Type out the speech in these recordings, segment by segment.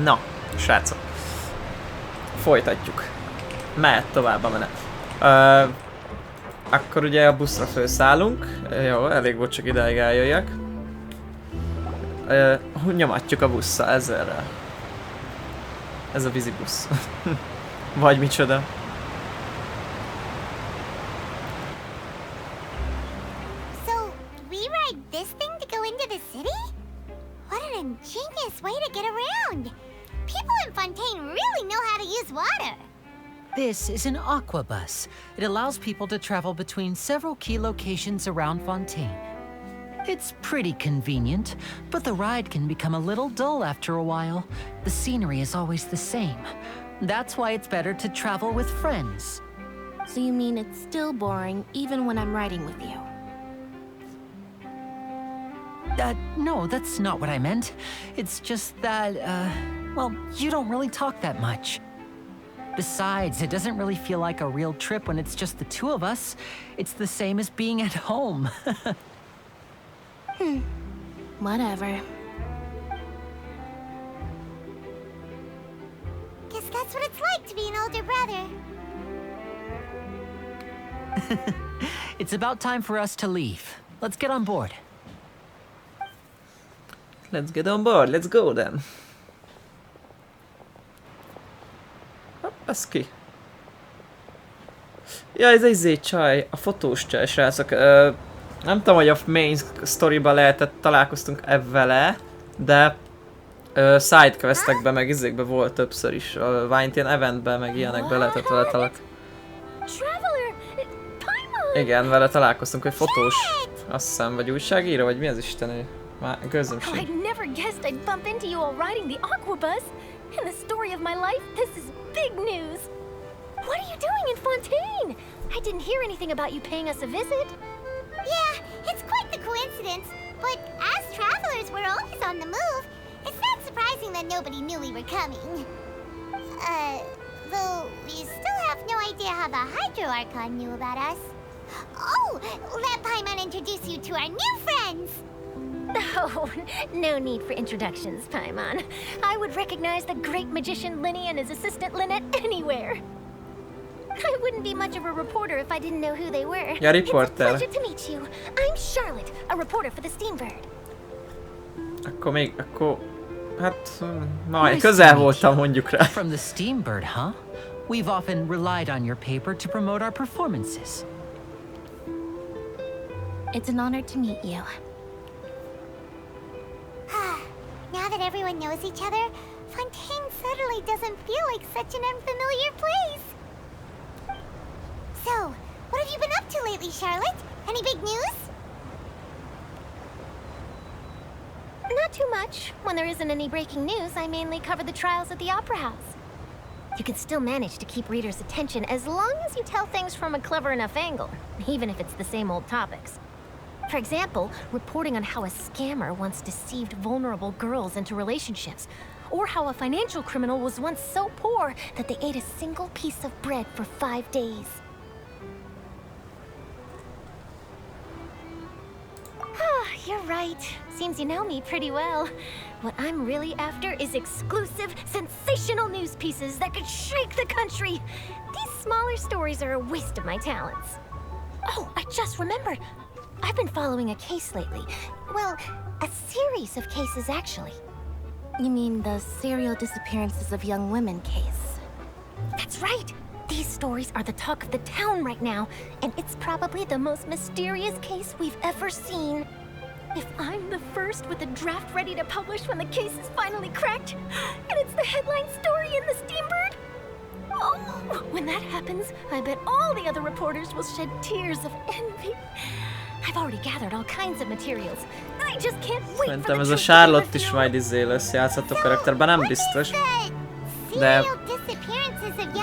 Na, srácok. Folytatjuk. Mehet tovább a menet. Akkor ugye a buszra felszállunk. Jó, elég volt csak ideig eljöjjek. Nyomatjuk a busszal ezerrel. Ez a vízibusz. Vagy micsoda. So, we ride this thing to go into the city? What an ingenious way to get around! People in Fontaine really know how to use water. This is an aqua bus. It allows people to travel between several key locations around Fontaine. It's pretty convenient, but the ride can become a little dull after a while. The scenery is always the same. That's why it's better to travel with friends. So you mean it's still boring even when I'm riding with you? No, that's not what I meant. It's just that, well, you don't really talk that much. Besides, it doesn't really feel like a real trip when it's just the two of us. It's the same as being at home. Whatever. Guess that's what it's like to be an older brother. It's about time for us to leave. Let's get on board. Let's get on board, let's go then. Hopp, ez ki? Ja, ez egy csaj, a fotós csaj, srácok. Nem tudom, hogy a main storyban lehetett találkoztunk vele, de sidequestekben meg izékben volt többször is. A Valentin eventben meg ilyenekben lehetett vele találkozni. Igen, vele találkoztunk, hogy fotós. Azt hiszem, vagy újságíró, vagy mi az istenő? Már közöm Oh, I never guessed I'd bump into you while riding the aqua bus. In the story of my life, this is big news. What are you doing in Fontaine? I didn't hear anything about you paying us a visit. Yeah, it's quite the coincidence, but as travelers, we're always on the move. It's not surprising that nobody knew we were coming. Though we still have no idea how the Hydro Archon knew about us. Oh, let Paimon introduce you to our new friends! Oh, no need for introductions, Paimon. I would recognize the great magician Linny and his assistant Lynette anywhere. I wouldn't be much of a reporter if I didn't know who they were. Ja, It's a riporter. pleasure to meet you. I'm Charlotte, a reporter for the Steambird. Akkor hát majd közel voltam, mondjuk rá. From the Steambird, huh? We've often relied on your paper to promote our performances. It's an honor to meet you. Now that everyone knows each other, Fontaine suddenly doesn't feel like such an unfamiliar place. So, what have you been up to lately, Charlotte? Any big news? Not too much. When there isn't any breaking news, I mainly cover the trials at the Opera House. You can still manage to keep readers' attention as long as you tell things from a clever enough angle, even if it's the same old topics. For example, reporting on how a scammer once deceived vulnerable girls into relationships, or how a financial criminal was once so poor that they ate a single piece of bread for 5 days. You're right. Seems you know me pretty well. What I'm really after is exclusive, sensational news pieces that could shake the country. These smaller stories are a waste of my talents. Oh, I just remembered. I've been following a case lately. Well, a series of cases, actually. You mean the serial disappearances of young women case? That's right. These stories are the talk of the town right now, and it's probably the most mysterious case we've ever seen. If I'm the first with a draft ready to publish when the case is finally cracked, and it's the headline story in the Steambird, oh, when that happens, I bet all the other reporters will shed tears of envy. I've already gathered all kinds of materials. I just can't wait. Szerintem ez a Charlotte is majd lesz játszható karakterben, nem biztos.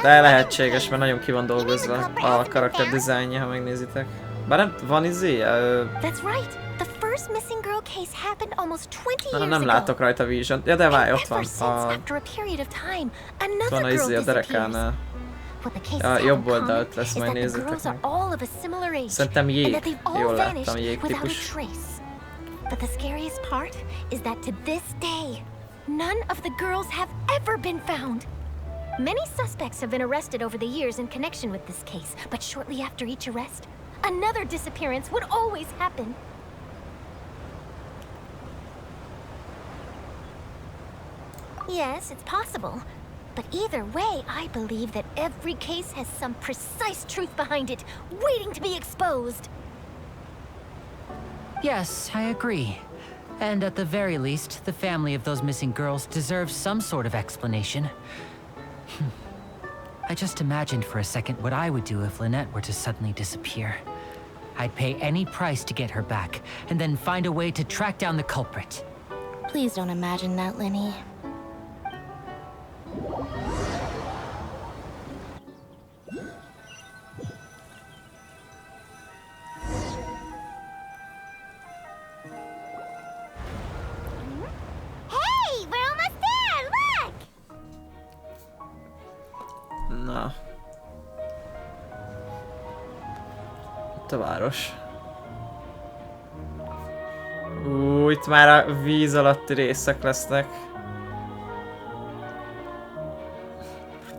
De lehetséges, mert nagyon ki van dolgozva a karakter dizájnja, ha megnézitek. Bár nem, van That's right. The first missing girl case happened almost 20 years ago. Nem látok rajta Vision. Ja, de várj, ott van. Van a derekánál. A jobb oldalt lesz, majd nézzétek meg. Szerintem jég. Jól láttam, jégtípus. But the scariest part is that to this day, none of the girls have ever been found. Many suspects have been arrested over the years in connection with this case, but shortly after each arrest, another disappearance would always happen. Yes, it's possible. But either way, I believe that every case has some precise truth behind it, waiting to be exposed. Yes, I agree. And at the very least, the family of those missing girls deserves some sort of explanation. I just imagined for a second what I would do if Lynette were to suddenly disappear. I'd pay any price to get her back, and then find a way to track down the culprit. Please don't imagine that, Lenny. Hey, we're almost there. Look. Na. Itt a város. Itt már a víz alatti részek lesznek.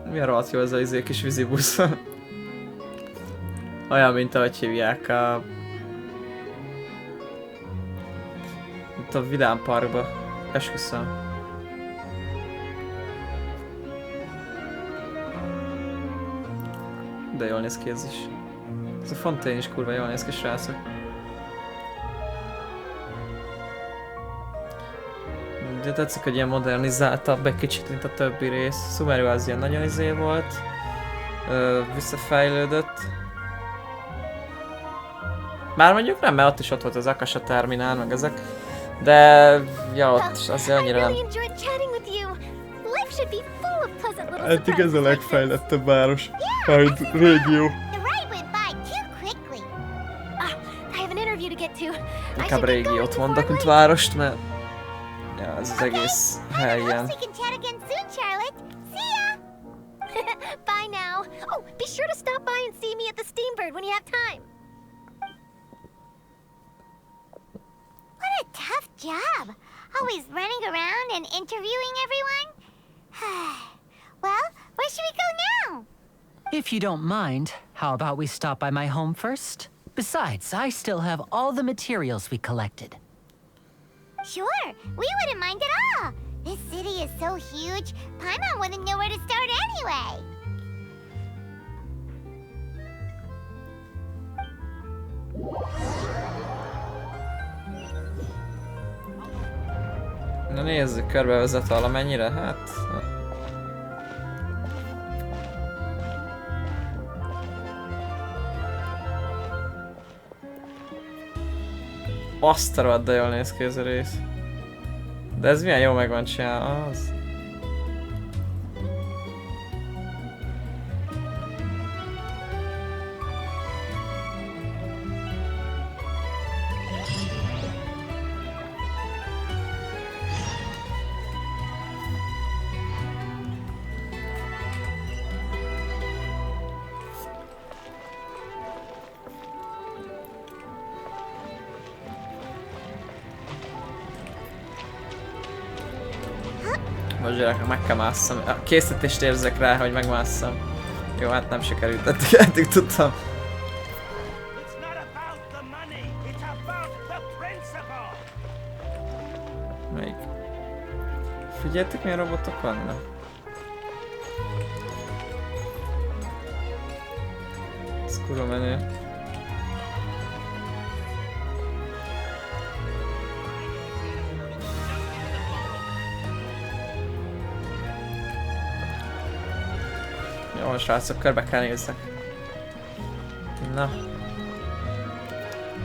Milyen rohadt jó ez a kis vízibusz. Olyan, mint ahogy hívják a... itt a Vidám Parkba. Esküszöm. De jól néz ki ez is. Ez a fontén is kurva jól néz ki, srácok. De tetszik, hogy ilyen modernizáltabb egy kicsit, mint a többi rész. Sumeru az ilyen nagyon izé volt. Visszafejlődött. Bár mondjuk nem, mert ott is ott volt az Akasha terminál, meg ezek. De... ja, ott azért annyira nem. Eddig ez a legfejlettebb város. Vagy régió. Inkább régiót mondok, mint várost, mert... ja, ez az egész helyen. Bye now. Oh, be sure to stop by and see me at the Steambird when you have time. What a tough job. Always running around and interviewing everyone. Well, where should we go now? If you don't mind, how about we stop by my home first? Besides, I still have all the materials we collected. Sure, we wouldn't mind at all. This city is so huge, Paimon wouldn't know where to start anyway. Na nézzük, körbevezet valamennyire, hát... azt a rohadt, de jól néz ki ez a rész. De ez milyen jó meg van csinálva, az... Most gyerekek, meg kell másszam. A készítést érzek rá, hogy megmásszam. Jó, hát nem sikerült, eddig tudtam. Melyik? Figyeltek, milyen robotok vannak? Ez kurva menő. Jó, srácok, körbe kell nézzek. Na.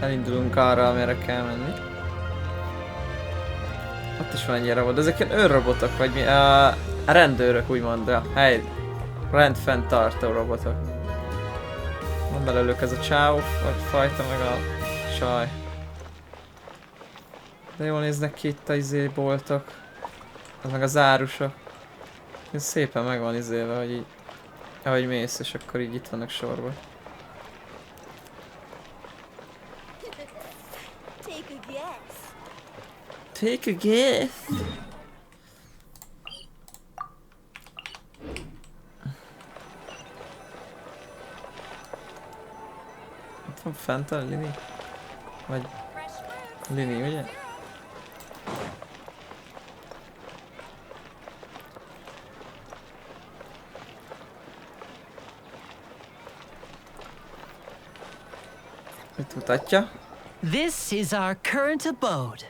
Elindulunk arra, amire kell menni. Ott is van egy ilyen robot, de ezek ilyen őrrobotok, vagy mi? A rendőrök úgymond, a rendfenntartó robotok. Van belőlük ez a csáó, vagy fajta, meg a csaj. De jól néznek ki itt a boltok. Az meg az árusok. Ez szépen meg van izélve, hogy így... ahogy mész, és akkor így itt vannak sorban. Take a guess. Take a guess. van fent a Lini? Vagy Lini, ugye? Mit mutatja? This is our current abode.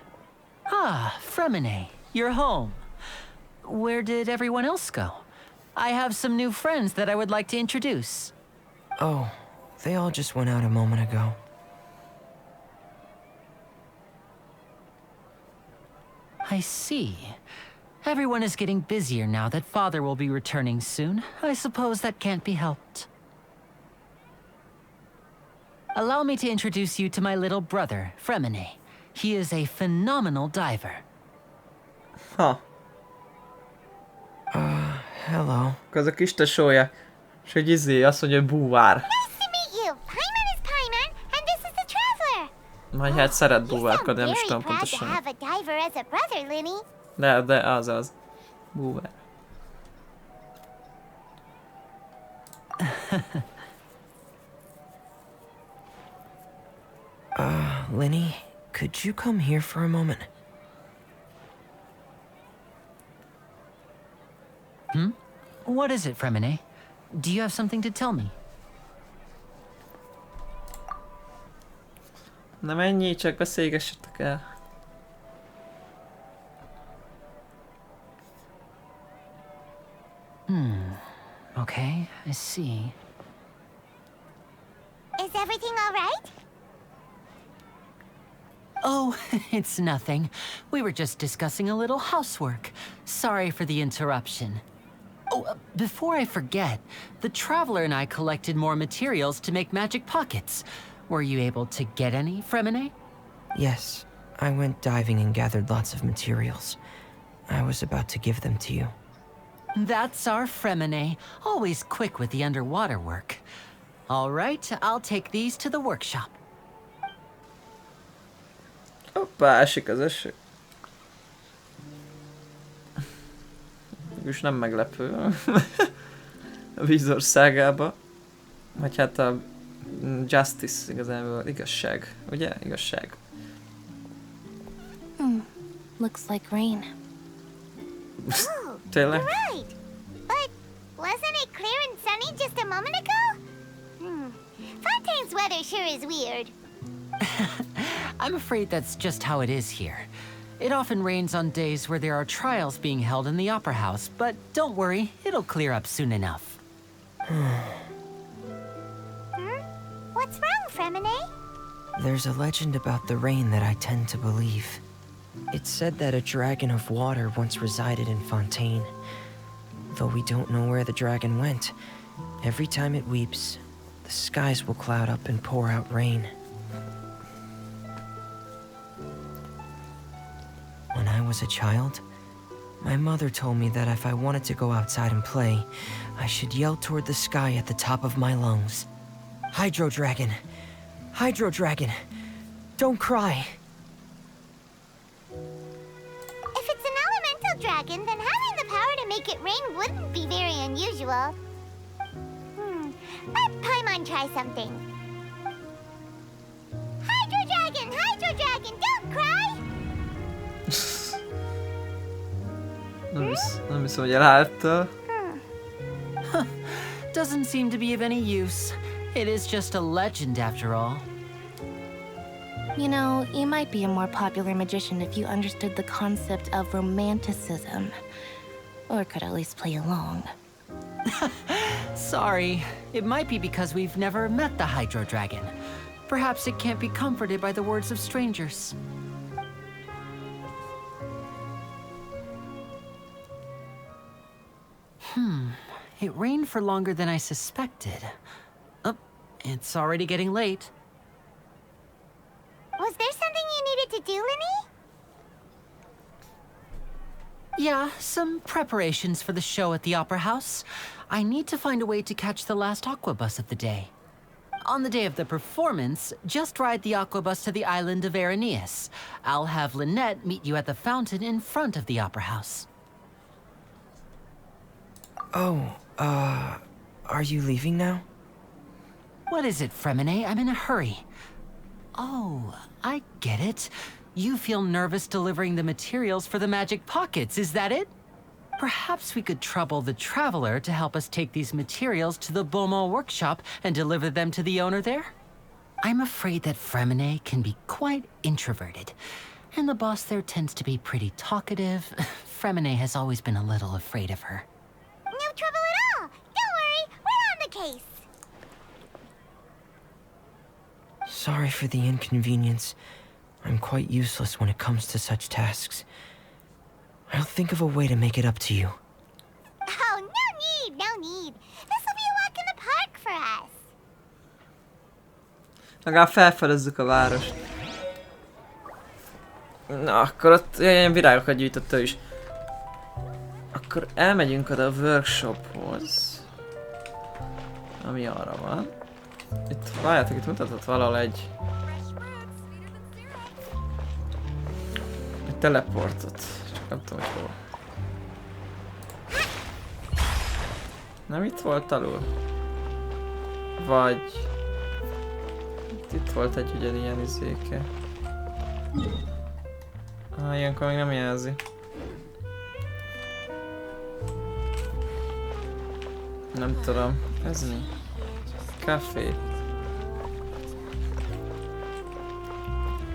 Ah, Fremine, you're home. Where did everyone else go? I have some new friends that I would like to introduce. Oh, they all just went out a moment ago. I see. Everyone is getting busier now that Father will be returning soon. I suppose that can't be helped. Allow me to introduce you to my little brother, Fremine. He is a phenomenal diver. Ha, Hello. akkor az a kis tesója. És hogy azt mondja, hogy búvár. Nice to meet you. Paimon is Paimon, and this is the Traveler. Vagy hát szeret You sound búvárkodni, nem is very tudom proud to pontosan. have a diver as a brother, Linny. De az. Búvár. Linny, could you come here for a moment? What is it, Fremine? Do you have something to tell me? Na menjél, csak beszélgessetek el. Okay, I see. Is everything all right? Oh, it's nothing. We were just discussing a little housework. Sorry for the interruption. Oh, before I forget, the Traveler and I collected more materials to make magic pockets. Were you able to get any, Fremine? Yes, I went diving and gathered lots of materials. I was about to give them to you. That's our Fremine, always quick with the underwater work. All right, I'll take these to the workshop. Hoppá, esik az eső. Mégis nem meglepő. A vízországába. Vagy hát a justice igazából, igazság. Ugye? Igazság. Looks like rain. Oh, Tényleg? you're right. But wasn't it clear and sunny just a moment ago? Fontaine's weather sure is weird. I'm afraid that's just how it is here. It often rains on days where there are trials being held in the Opera House, but don't worry, it'll clear up soon enough. What's wrong, Fremine? There's a legend about the rain that I tend to believe. It's said that a dragon of water once resided in Fontaine. Though we don't know where the dragon went, every time it weeps, the skies will cloud up and pour out rain. When I was a child, my mother told me that if I wanted to go outside and play, I should yell toward the sky at the top of my lungs. Hydro Dragon! Hydro Dragon! Don't cry! If it's an elemental dragon, then having the power to make it rain wouldn't be very unusual. Let Paimon try something. Hydro Dragon, don't cry! Nem hiszem, hogy elállt. Doesn't seem to be of any use. It is just a legend after all. You know, you might be a more popular magician if you understood the concept of romanticism. Or could at least play along. Sorry, it might be because we've never met the Hydro Dragon. Perhaps it can't be comforted by the words of strangers. It rained for longer than I suspected. Oh, it's already getting late. Was there something you needed to do, Linny? Yeah, some preparations for the show at the Opera House. I need to find a way to catch the last aqua bus of the day. On the day of the performance, just ride the aqua bus to the island of Araneus. I'll have Lynette meet you at the fountain in front of the Opera House. Oh, are you leaving now? What is it, Fremine? I'm in a hurry. Oh, I get it. You feel nervous delivering the materials for the magic pockets, is that it? Perhaps we could trouble the traveler to help us take these materials to the Beaumont workshop and deliver them to the owner there? I'm afraid that Fremine can be quite introverted, and the boss there tends to be pretty talkative. Fremine has always been a little afraid of her. No trouble at all. Don't worry, we're on the case. Sorry for the inconvenience. I'm quite useless when it comes to such tasks. I'll think of a way to make it up to you. Oh, no need. This will be a walk in the park for us. Legalább felfedezzük a várost. Na, akkor ott ilyen virágokat gyűjtött ő is. Akkor elmegyünk oda a workshophoz. Ami arra van. Itt, várjátok, itt mutatott valahol egy teleportot. Csak nem tudom, hogy hol. Nem itt volt alul? Vagy... Itt volt egy ugyanilyen izéke. Ilyenkor még nem jelzi. Nem tudom. Ez mi? Café.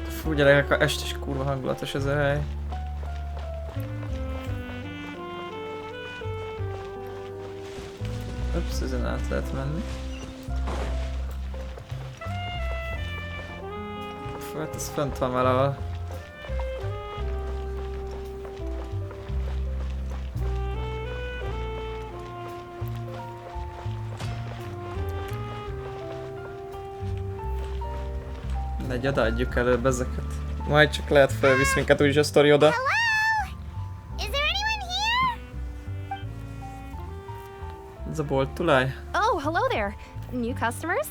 Fú, gyerekek, este is kurva hangulatos ez a hely. Ups, ezen át lehet menni. Fú, hát ez fönt van valahol. Egy odaadjuk előbb ezeket. Majd csak lehet felvisz minket úgyis a sztori oda. Hello? Is there anyone here? Ez a bolt tulaj. Oh, hello there. New customers?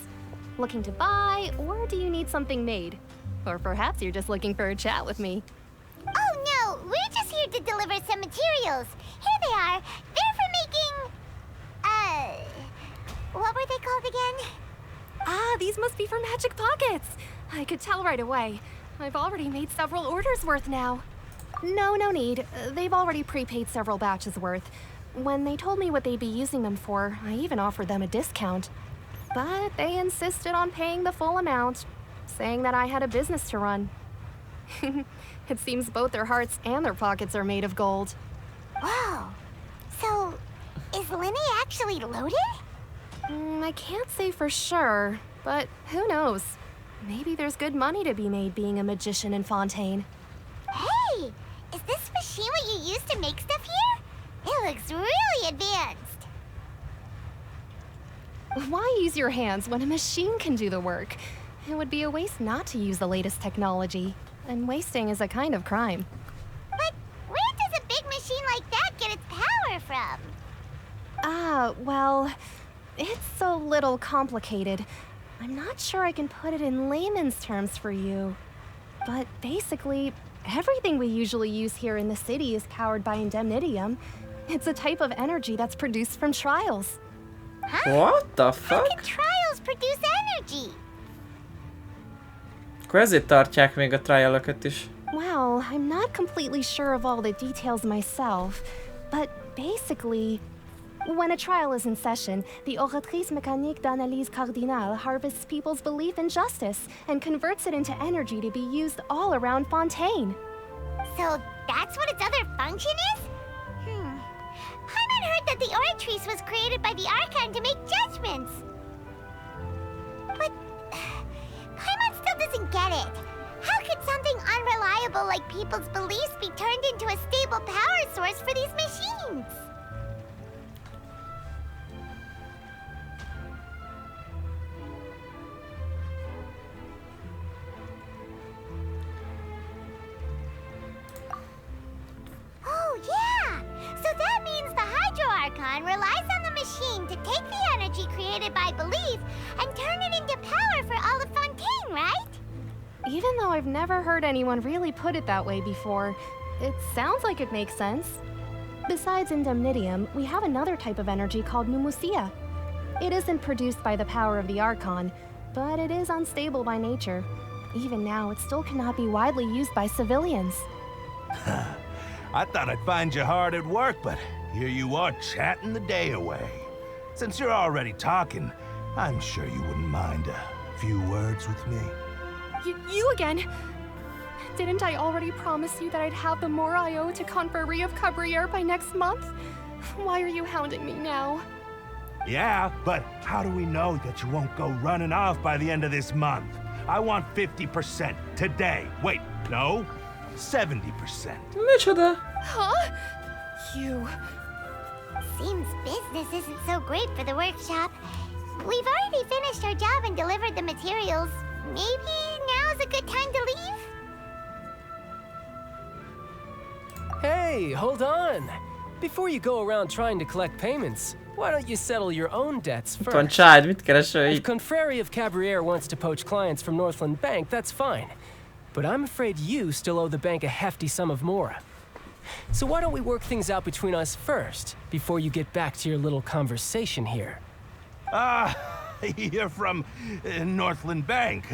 Looking to buy, or do you need something made? Or perhaps you're just looking for a chat with me. Oh no, we're just here to deliver some materials. Here they are. They're for making... what were they called again? Ah, these must be for magic pockets. I could tell right away. I've already made several orders worth now. No need. They've already prepaid several batches worth. When they told me what they'd be using them for, I even offered them a discount. But they insisted on paying the full amount, saying that I had a business to run. It seems both their hearts and their pockets are made of gold. Whoa. So, is Linny actually loaded? I can't say for sure, but who knows? Maybe there's good money to be made being a magician in Fontaine. Hey, is this machine what you use to make stuff here? It looks really advanced. Why use your hands when a machine can do the work? It would be a waste not to use the latest technology, and wasting is a kind of crime. But where does a big machine like that get its power from? Well, it's a little complicated. I'm not sure I can put it in layman's terms for you. But basically, everything we usually use here in the city is powered by indemnitium. It's a type of energy that's produced from trials. What the How fuck? can trials produce energy? Akkor ezért tartják még a trialokat is. Well, I'm not completely sure of all the details myself, but basically, when a trial is in session, the oratrice mécanique d'analyse cardinale harvests people's belief in justice and converts it into energy to be used all around Fontaine. So that's what its other function is? Paimon heard that the oratrice was created by the Archon to make judgments. But Paimon still doesn't get it. How could something unreliable like people's beliefs be turned into a stable power source for these machines? Oh, yeah! So that means the Hydro Archon relies on the machine to take the energy created by belief and turn it into power for all of Fontaine, right? Even though I've never heard anyone really put it that way before, it sounds like it makes sense. Besides indemnitium, we have another type of energy called pneumosia. It isn't produced by the power of the Archon, but it is unstable by nature. Even now, it still cannot be widely used by civilians. I thought I'd find you hard at work, but here you are chatting the day away. Since you're already talking, I'm sure you wouldn't mind a few words with me. You again? Didn't I already promise you that I'd have the more I owe to Confrérie of Cabriere by next month? Why are you hounding me now? Yeah, but how do we know that you won't go running off by the end of this month? I want 50% today. Wait, no, 70%. Micsoda? Huh? You... Seems business isn't so great for the workshop. We've already finished our job and delivered the materials. Maybe now's a good time to leave? Hey, hold on. Before you go around trying to collect payments, why don't you settle your own debts Itt van first? Child, mit keresel If így? Confrérie of Cabriere wants to poach clients from Northland Bank, that's fine. But I'm afraid you still owe the bank a hefty sum of mora. So why don't we work things out between us first, before you get back to your little conversation here? You're from Northland Bank.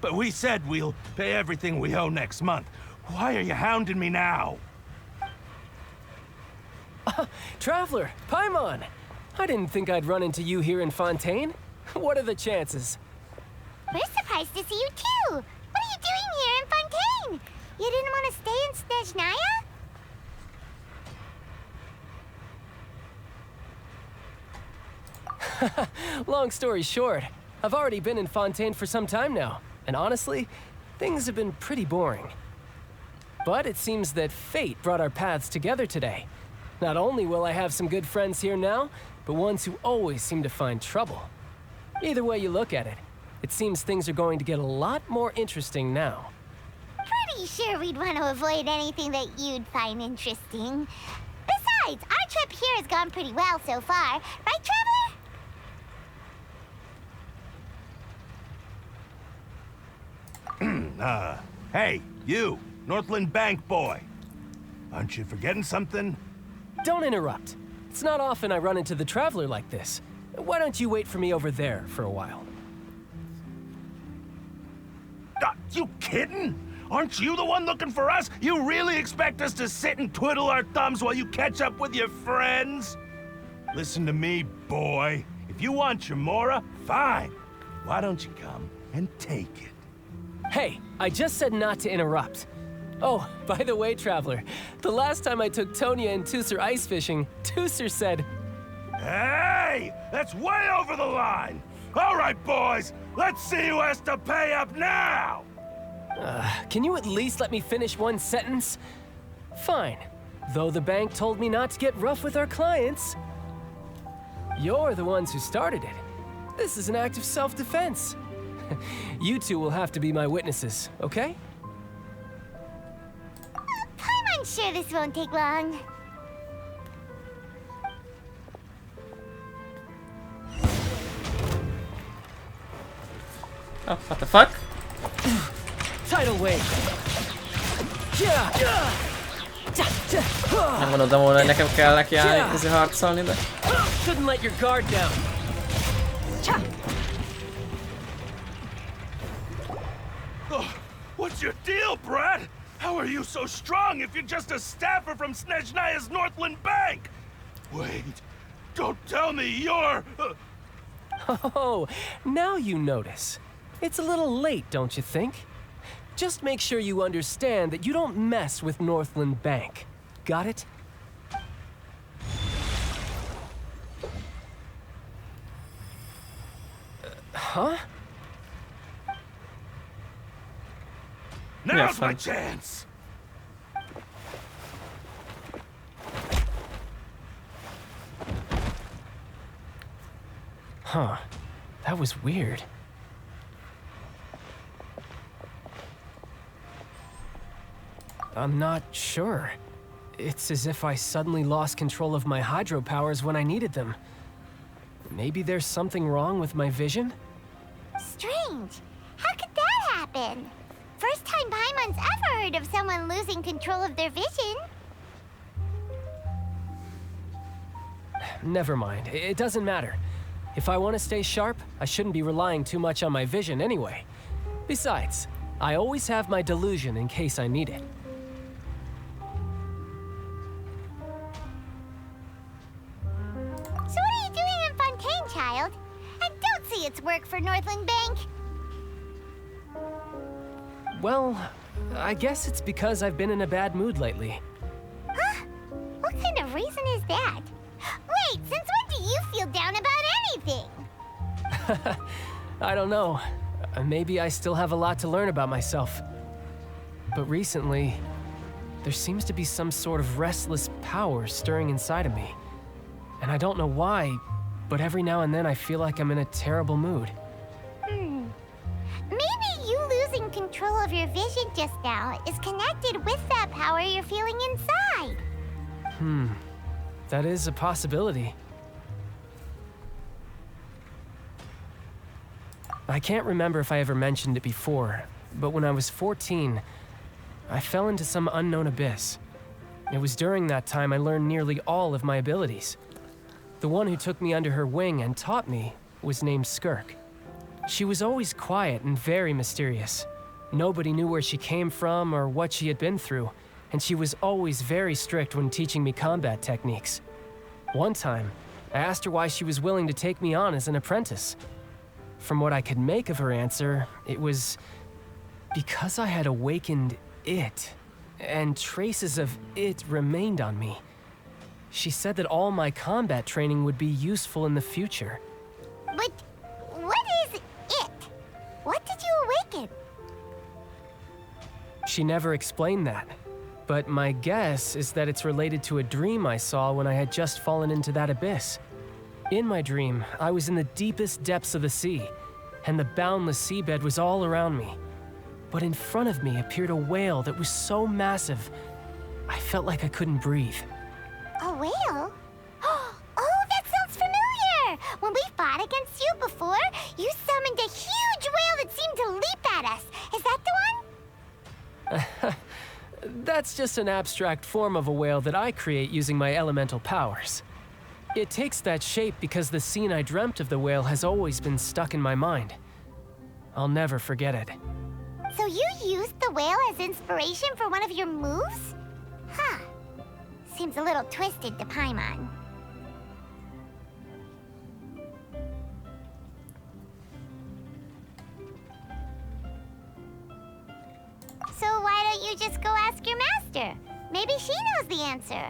But we said we'll pay everything we owe next month. Why are you hounding me now? Traveler, Paimon! I didn't think I'd run into you here in Fontaine. What are the chances? We're surprised to see you too. What are you doing here in Fontaine? You didn't want to stay in Snezhnaya? Long story short, I've already been in Fontaine for some time now, and honestly, things have been pretty boring. But it seems that fate brought our paths together today. Not only will I have some good friends here now, but ones who always seem to find trouble. Either way you look at it, it seems things are going to get a lot more interesting now. Pretty sure we'd want to avoid anything that you'd find interesting. Besides, our trip here has gone pretty well so far. Right, Traveler? Hey, you, Northland Bank boy. Aren't you forgetting something? Don't interrupt. It's not often I run into the Traveler like this. Why don't you wait for me over there for a while? You kidding? Aren't you the one looking for us? You really expect us to sit and twiddle our thumbs while you catch up with your friends? Listen to me, boy. If you want your mora, fine. Why don't you come and take it? Hey, I just said not to interrupt. Oh, by the way, Traveler, the last time I took Tonya and Tusser ice fishing, Tusser said, Hey! That's way over the line! All right, boys, let's see who has to pay up now! can you at least let me finish one sentence? Fine. Though the bank told me not to get rough with our clients. You're the ones who started it. This is an act of self-defense. You two will have to be my witnesses, okay? I'm sure this won't take long. Oh, what the fuck? Tidal wave. Nem gondoltam volna, hogy nekem kell nekiállni, ezért harcolni, de... Shouldn't let your guard down. What's your deal, Brad? How are you so strong if you're just a staffer from Snezhnaya's Northland Bank? Wait, don't tell me you're... Oh, now you notice. It's a little late, don't you think? Just make sure you understand that you don't mess with Northland Bank. Got it? Huh? Now's my fine. chance! Huh. That was weird. I'm not sure. It's as if I suddenly lost control of my hydro powers when I needed them. Maybe there's something wrong with my vision? Strange. How could that happen? First time Paimon's ever heard of someone losing control of their vision. Never mind. It doesn't matter. If I want to stay sharp, I shouldn't be relying too much on my vision anyway. Besides, I always have my delusion in case I need it. So what are you doing in Fontaine, child? And don't say it's work for Northland Bank. Well, I guess it's because I've been in a bad mood lately. Huh? What kind of reason is that? Wait, since when do you feel down about anything? I don't know. Maybe I still have a lot to learn about myself. But recently, there seems to be some sort of restless power stirring inside of me. And I don't know why, but every now and then I feel like I'm in a terrible mood. Maybe you losing control of your vision just now is connected with that power you're feeling inside. That is a possibility. I can't remember if I ever mentioned it before, but when I was 14, I fell into some unknown abyss. It was during that time I learned nearly all of my abilities. The one who took me under her wing and taught me was named Skirk. She was always quiet and very mysterious. Nobody knew where she came from or what she had been through, and she was always very strict when teaching me combat techniques. One time, I asked her why she was willing to take me on as an apprentice. From what I could make of her answer, it was because I had awakened it, and traces of it remained on me. She said that all my combat training would be useful in the future. But what is it? What did you awaken? She never explained that, but my guess is that it's related to a dream I saw when I had just fallen into that abyss. In my dream, I was in the deepest depths of the sea, and the boundless seabed was all around me. But in front of me appeared a whale that was so massive, I felt like I couldn't breathe. A whale? Oh, that sounds familiar! When we fought against you before, you summoned a huge whale that seemed to leap at us. Is that the one? That's just an abstract form of a whale that I create using my elemental powers. It takes that shape because the scene I dreamt of the whale has always been stuck in my mind. I'll never forget it. So you used the whale as inspiration for one of your moves? Huh. Seems a little twisted to Paimon. So why don't you just go ask your master? Maybe she knows the answer.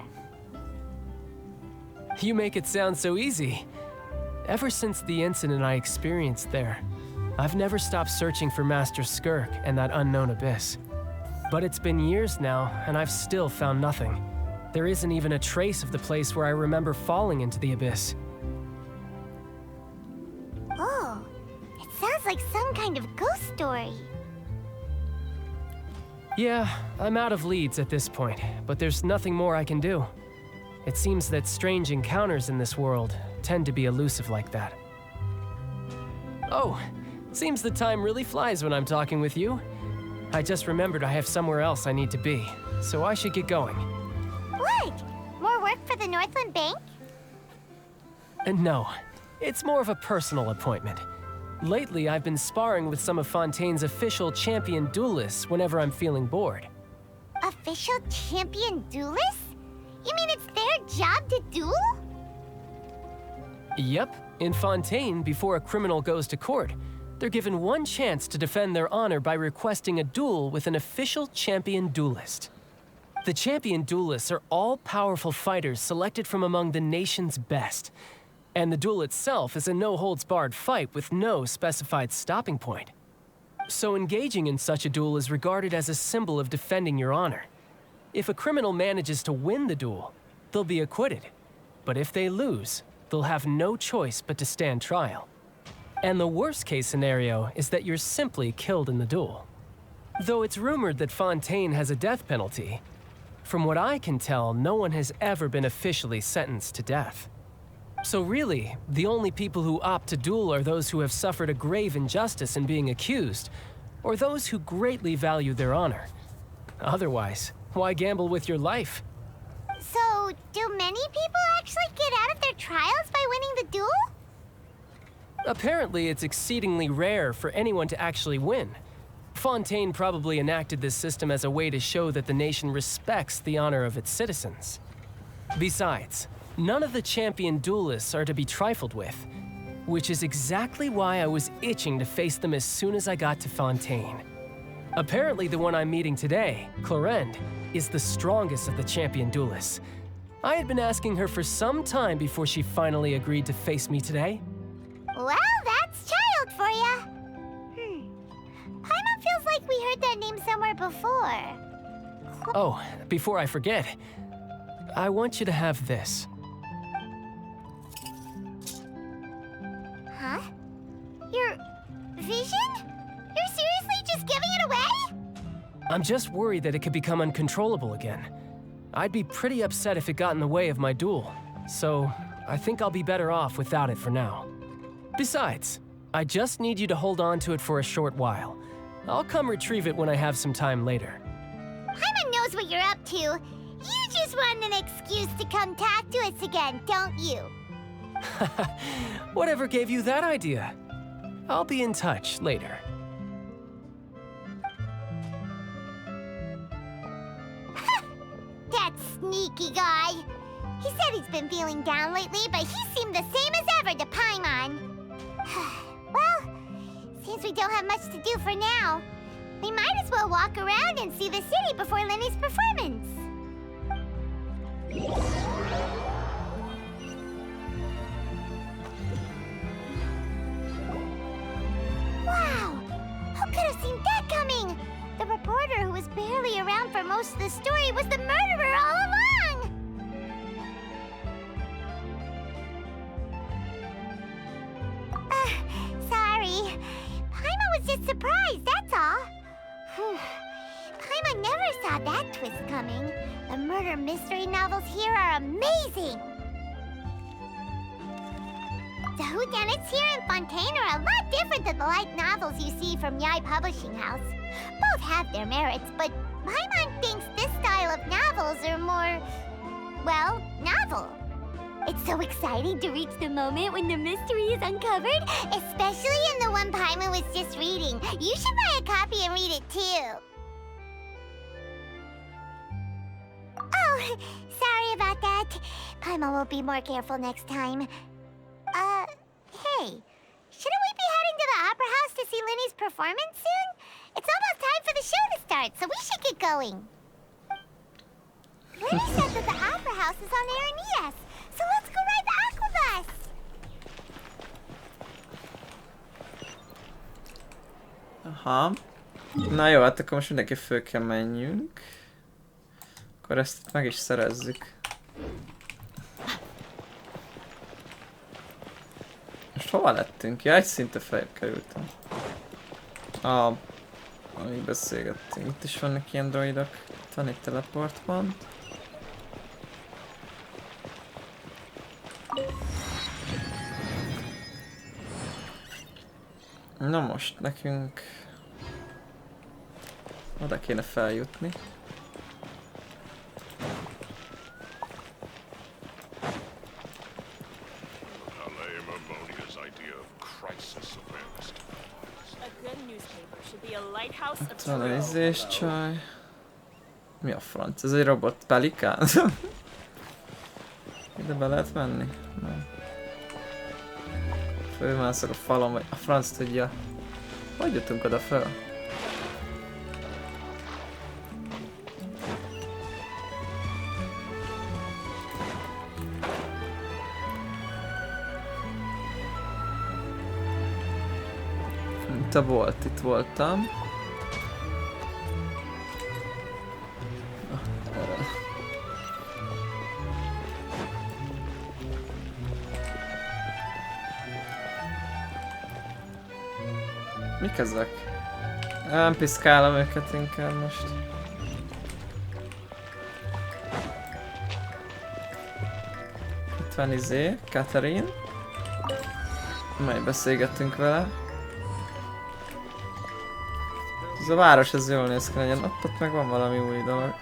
You make it sound so easy. Ever since the incident I experienced there, I've never stopped searching for Master Skirk and that unknown abyss. But it's been years now, and I've still found nothing. There isn't even a trace of the place where I remember falling into the abyss. Oh, it sounds like some kind of ghost story. Yeah, I'm out of leads at this point, but there's nothing more I can do. It seems that strange encounters in this world tend to be elusive like that. Oh, seems the time really flies when I'm talking with you. I just remembered I have somewhere else I need to be, so I should get going. What? More work for the Northland Bank? And no, it's more of a personal appointment. Lately, I've been sparring with some of Fontaine's official champion duelists whenever I'm feeling bored. Official champion duelists? You mean it's their job to duel? Yep, in Fontaine, before a criminal goes to court, they're given one chance to defend their honor by requesting a duel with an official champion duelist. The champion duelists are all powerful fighters selected from among the nation's best. And the duel itself is a no-holds-barred fight with no specified stopping point. So engaging in such a duel is regarded as a symbol of defending your honor. If a criminal manages to win the duel, they'll be acquitted. But if they lose, they'll have no choice but to stand trial. And the worst-case scenario is that you're simply killed in the duel. Though it's rumored that Fontaine has a death penalty, from what I can tell, no one has ever been officially sentenced to death. So really, the only people who opt to duel are those who have suffered a grave injustice in being accused, or those who greatly value their honor. Otherwise, why gamble with your life? So, do many people actually get out of their trials by winning the duel? Apparently, it's exceedingly rare for anyone to actually win. Fontaine probably enacted this system as a way to show that the nation respects the honor of its citizens. Besides, none of the champion duelists are to be trifled with, which is exactly why I was itching to face them as soon as I got to Fontaine. Apparently, the one I'm meeting today, Clorinde, is the strongest of the champion duelists. I had been asking her for some time before she finally agreed to face me today. Well, that's child for ya. Paimon feels like we heard that name somewhere before. Oh, before I forget, I want you to have this. Huh? Your vision? You're seriously just giving it away? I'm just worried that it could become uncontrollable again. I'd be pretty upset if it got in the way of my duel, so I think I'll be better off without it for now. Besides, I just need you to hold on to it for a short while. I'll come retrieve it when I have some time later. Paimon knows what you're up to. You just want an excuse to come talk to us again, don't you? Whatever gave you that idea? I'll be in touch later. That sneaky guy. He said he's been feeling down lately, but he seemed the same as ever to Paimon. Well, since we don't have much to do for now, we might as well walk around and see the city before Lenny's performance. Wow! Who could have seen that coming? The reporter who was barely around for most of the story was the murderer all along! Sorry. Paimon was just surprised, that's all. Paimon never saw that twist coming. The murder mystery novels here are amazing! The whodunits here in Fontaine are a lot different than the light novels you see from Yai Publishing House. Both have their merits, but Paimon thinks this style of novels are more, well, novel. It's so exciting to reach the moment when the mystery is uncovered, especially in the one Paimon was just reading. You should buy a copy and read it too. Oh, sorry about that. Paimon will be more careful next time. Hey, shouldn't we be heading to the Opera House to see Lenny's performance soon? It's almost time for the show to start, so we should get going. Lenny said that the Opera House is on Aeneas, so let's go ride the Aquabus! Aha. Na jó, hát akkor most mindenki föl kell menjünk. Akkor ezt meg is szerezzük. Most hova lettünk? Ja, egy szinte feljebb kerültem. Amíg beszélgettünk. Itt is vannak ilyen droidok. Itt van egy teleportpont. Na most nekünk oda kéne feljutni. Itt van a nézés, csaj. Mi a franc? Ez egy robot pelikán? Ide be lehet menni? Nem. Fölmászok a falon, vagy a franc tudja. Hogy jutunk oda föl? Itt a bolt, itt voltam. Mik ezek? Nem piszkálom őket inkább most. Itt van izé, Catherine. Majd beszélgettünk vele. Ez a város, ez jól néz ki legyen. Ott meg van valami új dolog.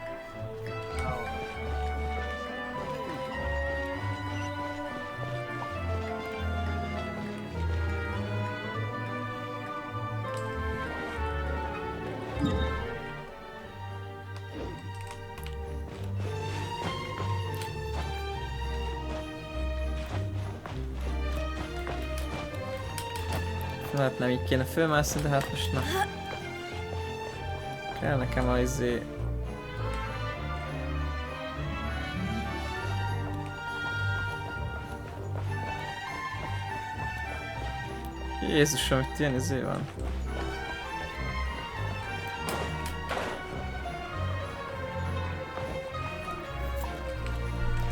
Lehet nem így kéne fölmászni, de hát most na. Kell nekem a izé... Jézusom, itt ilyen izé van.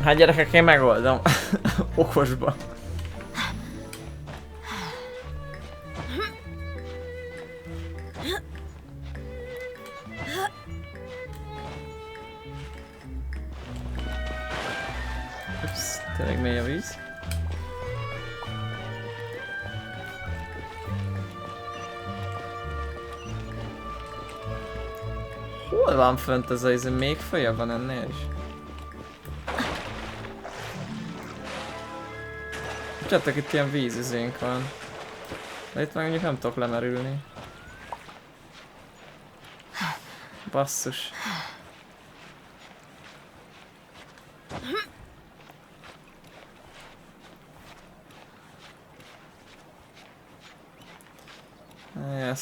Hát gyerekek, én megoldom. Okosba. Ups, tényleg mély a víz. Hol van fönt ez a izé? Még följebb van ennél is? Tudjátok, itt ilyen vízizénk van. De itt meg mondjuk nem tudok lemerülni. Basszus.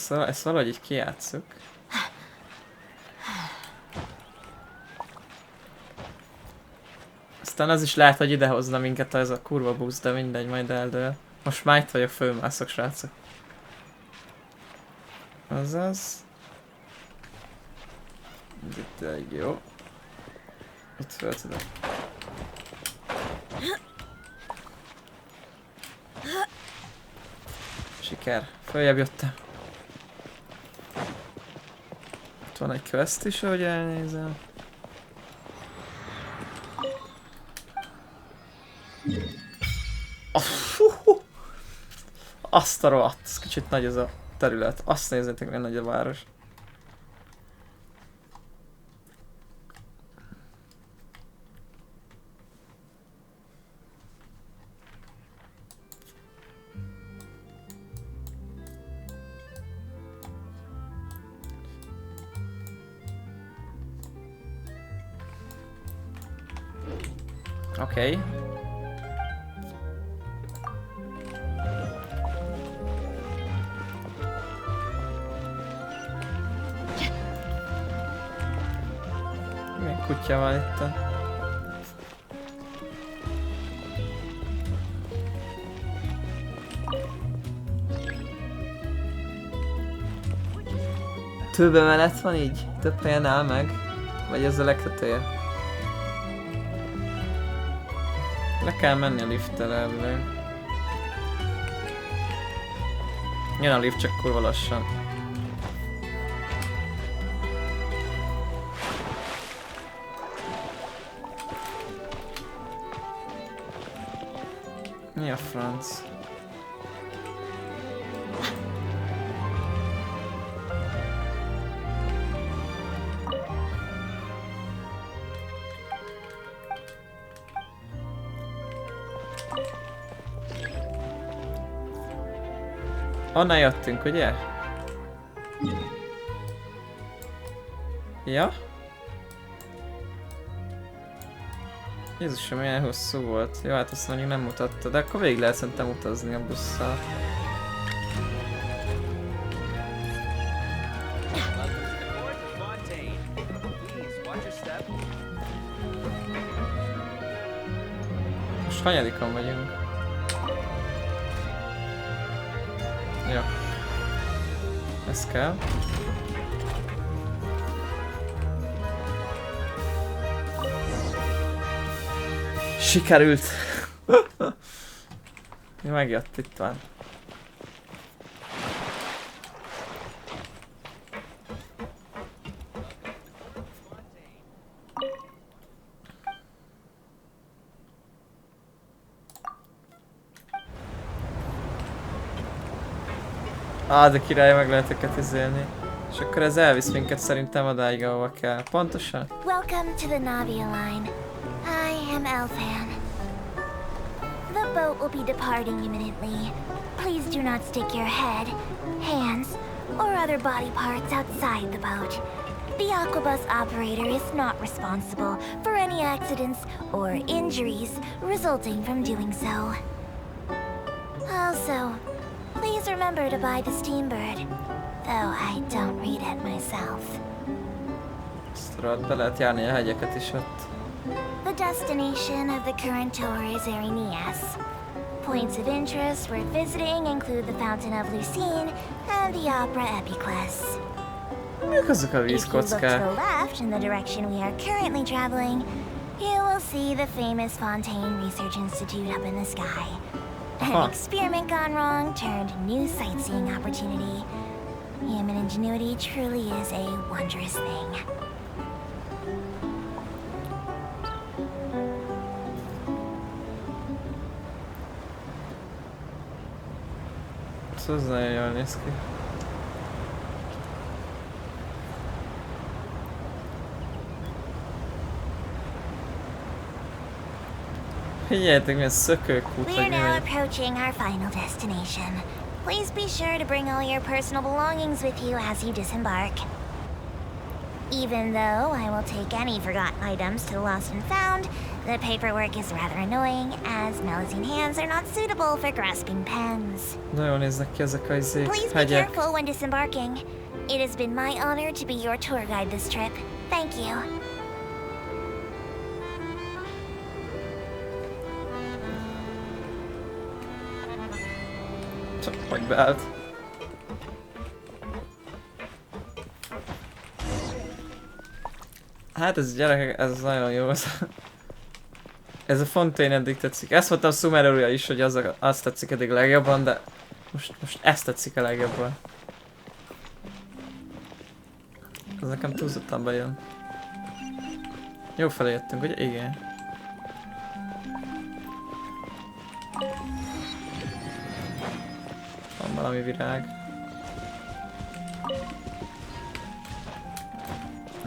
Ezt valahogy így kijátszuk. Aztán az is lehet, hogy idehozna minket ez a kurva busz, de mindegy, majd eldől. Most már itt vagyok, fölmászok, srácok. Azaz. Itt elég jó. Itt föl tudok. Siker, följebb jöttem. Itt van egy quest is, ahogy elnézem. Azt a rohadt, ez kicsit nagy ez a terület. Azt nézzétek, milyen nagy a város. Oké. Milyen kutya van itt? Több emelet van így? Több helyen áll meg? Vagy ez a legtetője? Le kell menni a lifttel elvileg. Jön a lift, csak kurva lassan. Mi a franc? Onnan jöttünk, ugye? Ja? Jézusom, milyen hosszú volt. Jó, hát azt mondjuk nem mutatta, de akkor végig lehet szerintem utazni a busszal. Most hanyadikon vagyunk? Jó. Ez kell. Sikerült! Mi megjött, itt van. De király, meg lehet őket izélni. És akkor ez elvisz minket szerintem odáig, ahova kell. Pontosan? Welcome to the Navia line. I am Elfan. The boat will be departing imminently. Please do not stick your head, hands, or other body parts outside the boat. The Aquabus operator is not responsible for any accidents or injuries resulting from doing so. Also, Please remember to buy the Steambird, though I don't read it myself. Ezt be lehet járni a hegyeket is ott. The destination of the current tour is Arenias. Points of interest worth visiting include the Fountain of Lucine and the Opera Epiclese. Mik azok a If you look to the vízkockák? left in the direction we are currently traveling, you will see the famous Fontaine Research Institute up in the sky. Huh. An experiment gone wrong turned new sightseeing opportunity. Human ingenuity truly is a wondrous thing. Szóval ez nagyon jól néz ki. Figyeljetek, milyen szökőkút, We're vagy mi now vagy. approaching our final destination. Please be sure to bring all your personal belongings with you as you disembark. Even though I will take any forgotten items to the lost and found, the paperwork is rather annoying, as Melusine hands are not suitable for grasping pens. Nagyon néznek ki ezek a izék, Please be hegyek. careful when disembarking. It has been my honor to be your tour guide this trip. Thank you. Csak vagy beállt. Hát ez gyerekek, ez nagyon jó. Ez a Fontaine eddig tetszik. Ezt mondtam Sumeruja is, hogy azt tetszik eddig legjobban, de most ezt tetszik a legjobban. Ez nekem túlzottan bejön. Jó felé jöttünk, ugye? Igen. Van valami virág.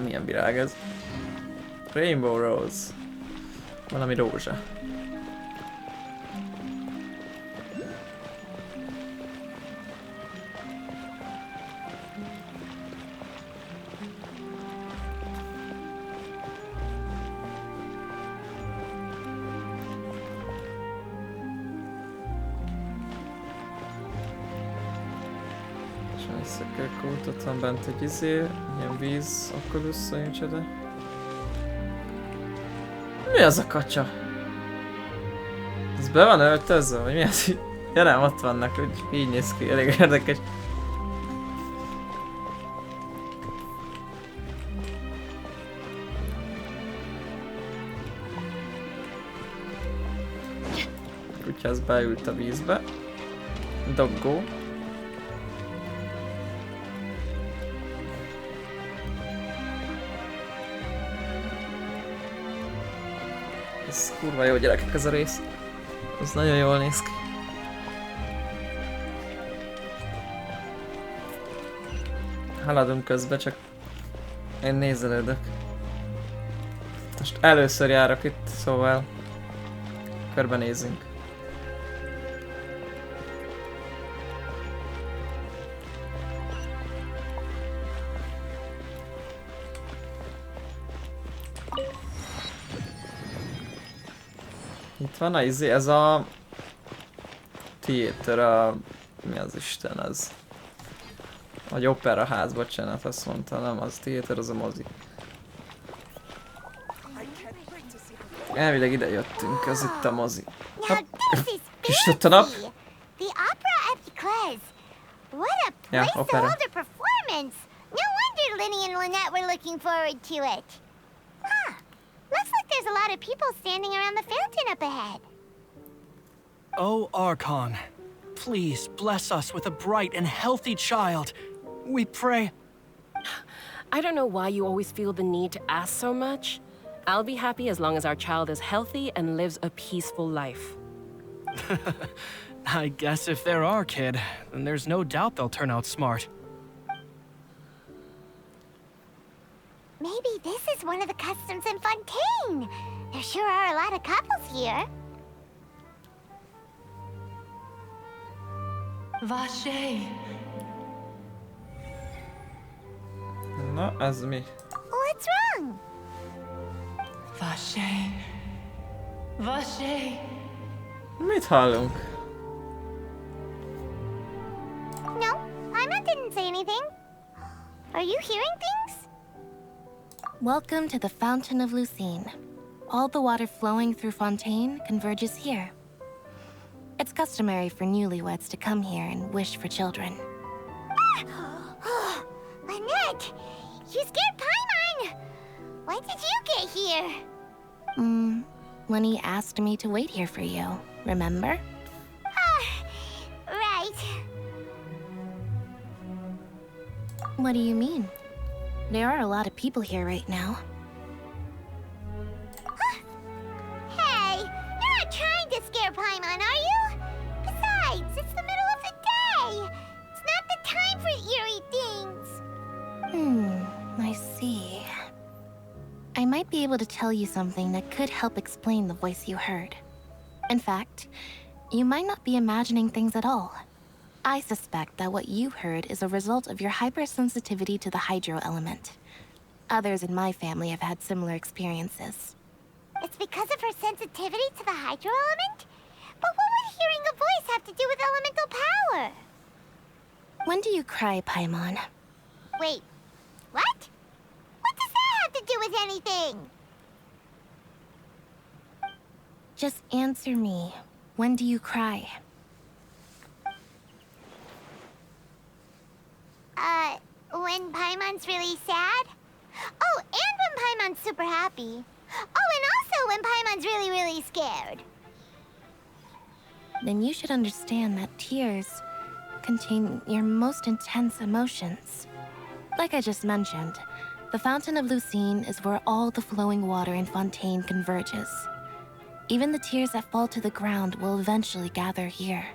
Milyen virág ez? Rainbow Rose. Valami rózsa. Szökőkút, ott van bent egy izé, ilyen víz, akkor visszajön csoda. Mi az a kacsa? Ez be van öltözve, vagy mi az? Ja nem, ott vannak, úgy így néz ki, elég érdekes. A kutya az beült a vízbe. Doggo. Ez kurva jó, gyerekek, ez a rész. Ez nagyon jól néz ki. Haladunk közben, csak én nézelődök. Most először járok itt, szóval körbenézünk. Itt van ez a theater, a... mi az Isten az? Vagy operaház, bocsánat, azt mondta, nem az theater, az a mozi. Elvileg ide jöttünk, az itt a mozi. Now this is Kisütött a nap. fancy! The Opera Epiclese! What a Yeah, place to opera. hold a performance! No wonder Linny and Lynette were looking forward to it. Huh. Looks like there's a lot of people standing around the fountain up ahead. Oh, Archon, please bless us with a bright and healthy child. We pray. I don't know why you always feel the need to ask so much. I'll be happy as long as our child is healthy and lives a peaceful life. I guess if they're our kid, then there's no doubt they'll turn out smart. Maybe this is one of the customs in Fontaine. There sure are a lot of couples here. Vaché. Na, ez mi? What's wrong? Vaché. Vaché. Mit hallunk? you hearing things? Welcome to the Fountain of Lucine. All the water flowing through Fontaine converges here. It's customary for newlyweds to come here and wish for children. Ah! Lynette! You scared Paimon! When did you get here? When he asked me to wait here for you, remember? Right. What do you mean? There are a lot of people here right now. Hey, you're not trying to scare Paimon, are you? Besides, it's the middle of the day. It's not the time for eerie things. I see. I might be able to tell you something that could help explain the voice you heard. In fact, you might not be imagining things at all. I suspect that what you heard is a result of your hypersensitivity to the hydro element. Others in my family have had similar experiences. It's because of her sensitivity to the hydro element? But what would hearing a voice have to do with elemental power? When do you cry, Paimon? Wait, what? What does that have to do with anything? Just answer me. When do you cry? When Paimon's really sad? Oh, and when Paimon's super happy. Oh, and also when Paimon's really, really scared. Then you should understand that tears contain your most intense emotions. Like I just mentioned, the Fountain of Lucine is where all the flowing water in Fontaine converges. Even the tears that fall to the ground will eventually gather here.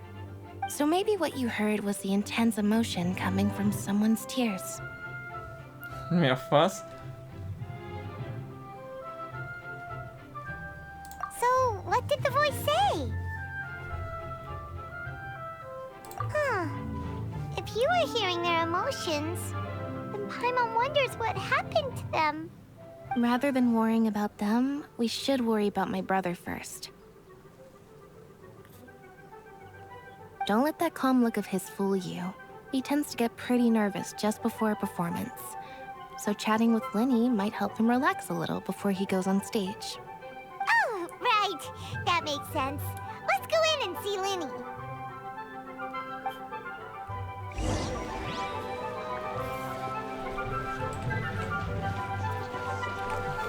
So maybe what you heard was the intense emotion coming from someone's tears. Mi a fasz? So, what did the voice say? If you were hearing their emotions, then Paimon wonders what happened to them. Rather than worrying about them, we should worry about my brother first. Don't let that calm look of his fool you. He tends to get pretty nervous just before a performance. So chatting with Linny might help him relax a little before he goes on stage. Oh, right. That makes sense. Let's go in and see Linny.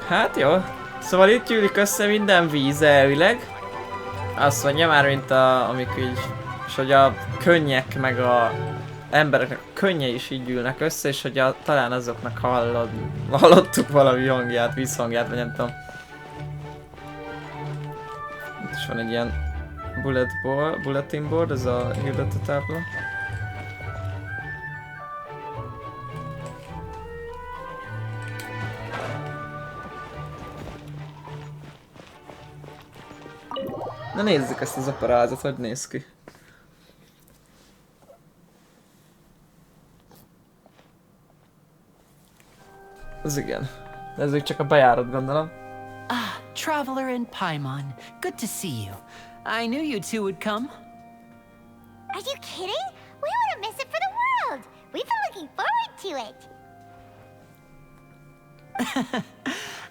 Hát jó. Szóval itt gyűlik össze minden víz elvileg. Azt mondja már, mint amik így... És hogy a könnyek meg a embereknek a könnyei is így gyűlnek össze, és hogy talán azoknak hallottuk valami hangját, vízhangját, vagy nem tudom. Itt is van egy ilyen bulletin board, ez a hirdetőtábla. Na nézzük ezt az operázat, hogy néz ki. Az igen. Nézzük csak a bejárat, gondolom. Traveler and Paimon, good to see you. I knew you two would come. Are you kidding? We wouldn't miss it for the world. We've been looking forward to it.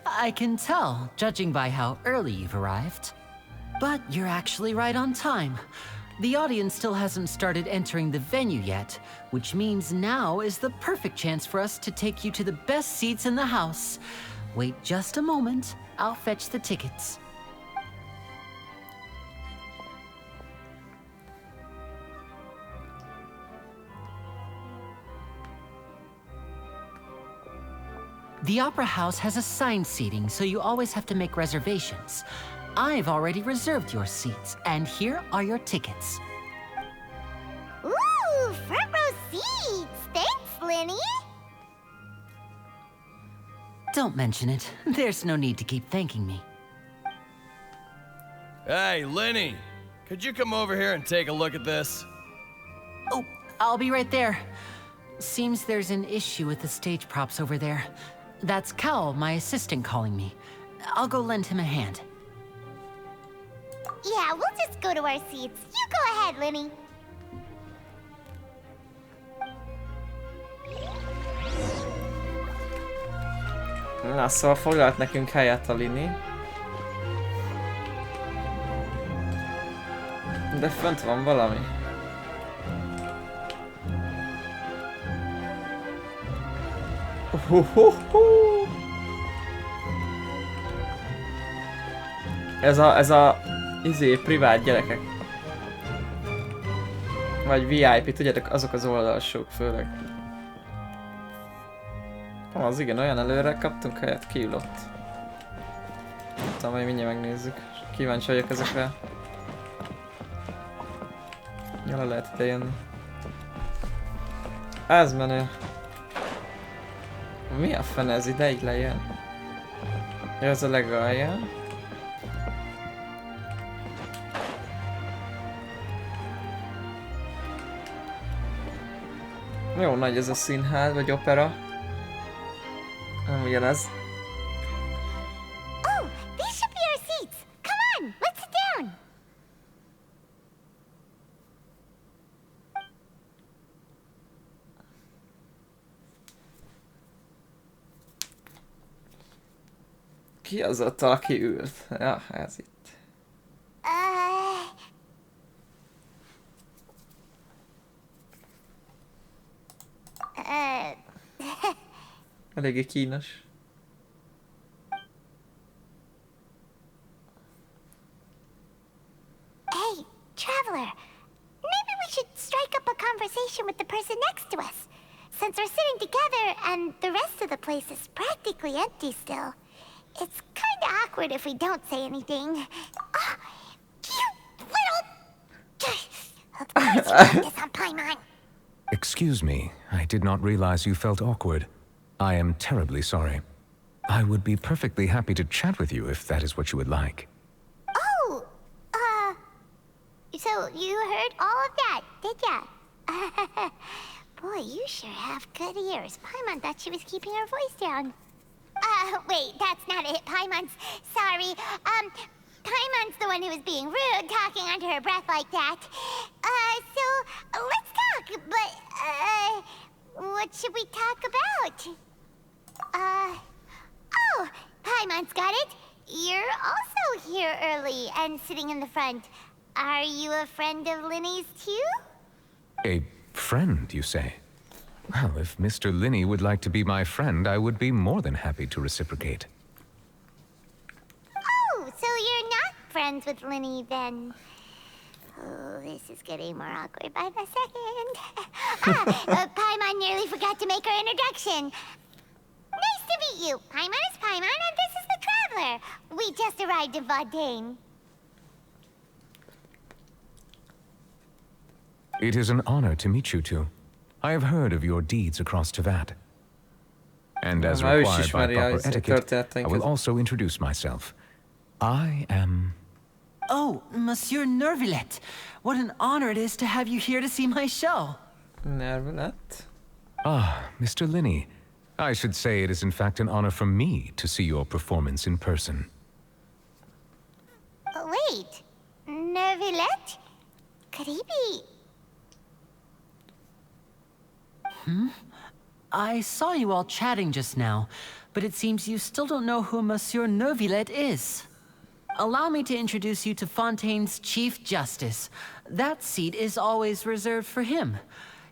I can tell, judging by how early you've arrived. But you're actually right on time. The audience still hasn't started entering the venue yet, which means now is the perfect chance for us to take you to the best seats in the house. Wait just a moment, I'll fetch the tickets. The Opera House has assigned seating, so you always have to make reservations. I've already reserved your seats, and here are your tickets. Ooh, front row seats! Thanks, Linny! Don't mention it. There's no need to keep thanking me. Hey, Linny! Could you come over here and take a look at this? Oh, I'll be right there. Seems there's an issue with the stage props over there. That's Cal, my assistant, calling me. I'll go lend him a hand. Yeah, we'll just go to our seats. You go ahead, Linny. Na, szóval foglalt nekünk helyet a Lini. De fönt van valami. Ez a privát gyerekek. Vagy VIP, tudjátok, azok az oldalsók főleg. Az igen, olyan előre kaptunk helyet, kiülött. Nem tudom, hogy mindjárt megnézzük. Kíváncsi vagyok ezekre. Jól lehet ide jönni. Ez menő. Mi a fene ez ideig lejön? Ez a legalján. Jó nagy ez a színház, vagy opera. Nem ugyanez. Oh, these should be our seats. Come on, let's sit down. Ki az ott, aki ült? Ja, ez itt. Eléggé kínos. Hey, traveler. Maybe we should strike up a conversation with the person next to us. Since we're sitting together and the rest of the place is practically empty still. It's kind of awkward if we don't say anything. Oh, you little... Of course you got this on Paimon. Excuse me, I did not realize you felt awkward. I am terribly sorry. I would be perfectly happy to chat with you if that is what you would like. Oh, so you heard all of that, did ya? Boy, you sure have good ears. Paimon thought she was keeping her voice down. Wait, that's not it. Paimon's sorry. Paimon's the one who was being rude, talking under her breath like that. So let's talk, but, what should we talk about? Oh, Paimon's got it. You're also here early and sitting in the front. Are you a friend of Linny's too? A friend, you say? Well, if Mr. Linney would like to be my friend, I would be more than happy to reciprocate. Oh, so you're not friends with Linny then? Oh, this is getting more awkward by the second. Paimon nearly forgot to make her introduction. Nice to meet you. Paimon is Paimon, and this is the Traveler. We just arrived in Fontaine. It is an honor to meet you two. I have heard of your deeds across Tevat. And as required by proper etiquette, I will also introduce myself. I am... Oh, Monsieur Nervillet. What an honor it is to have you here to see my show. Nervillet? Ah, Mr. Linney. I should say it is in fact an honor for me to see your performance in person. Wait, Nervillet? Could he be... I saw you all chatting just now, but it seems you still don't know who Monsieur Nervillet is. Allow me to introduce you to Fontaine's Chief Justice. That seat is always reserved for him.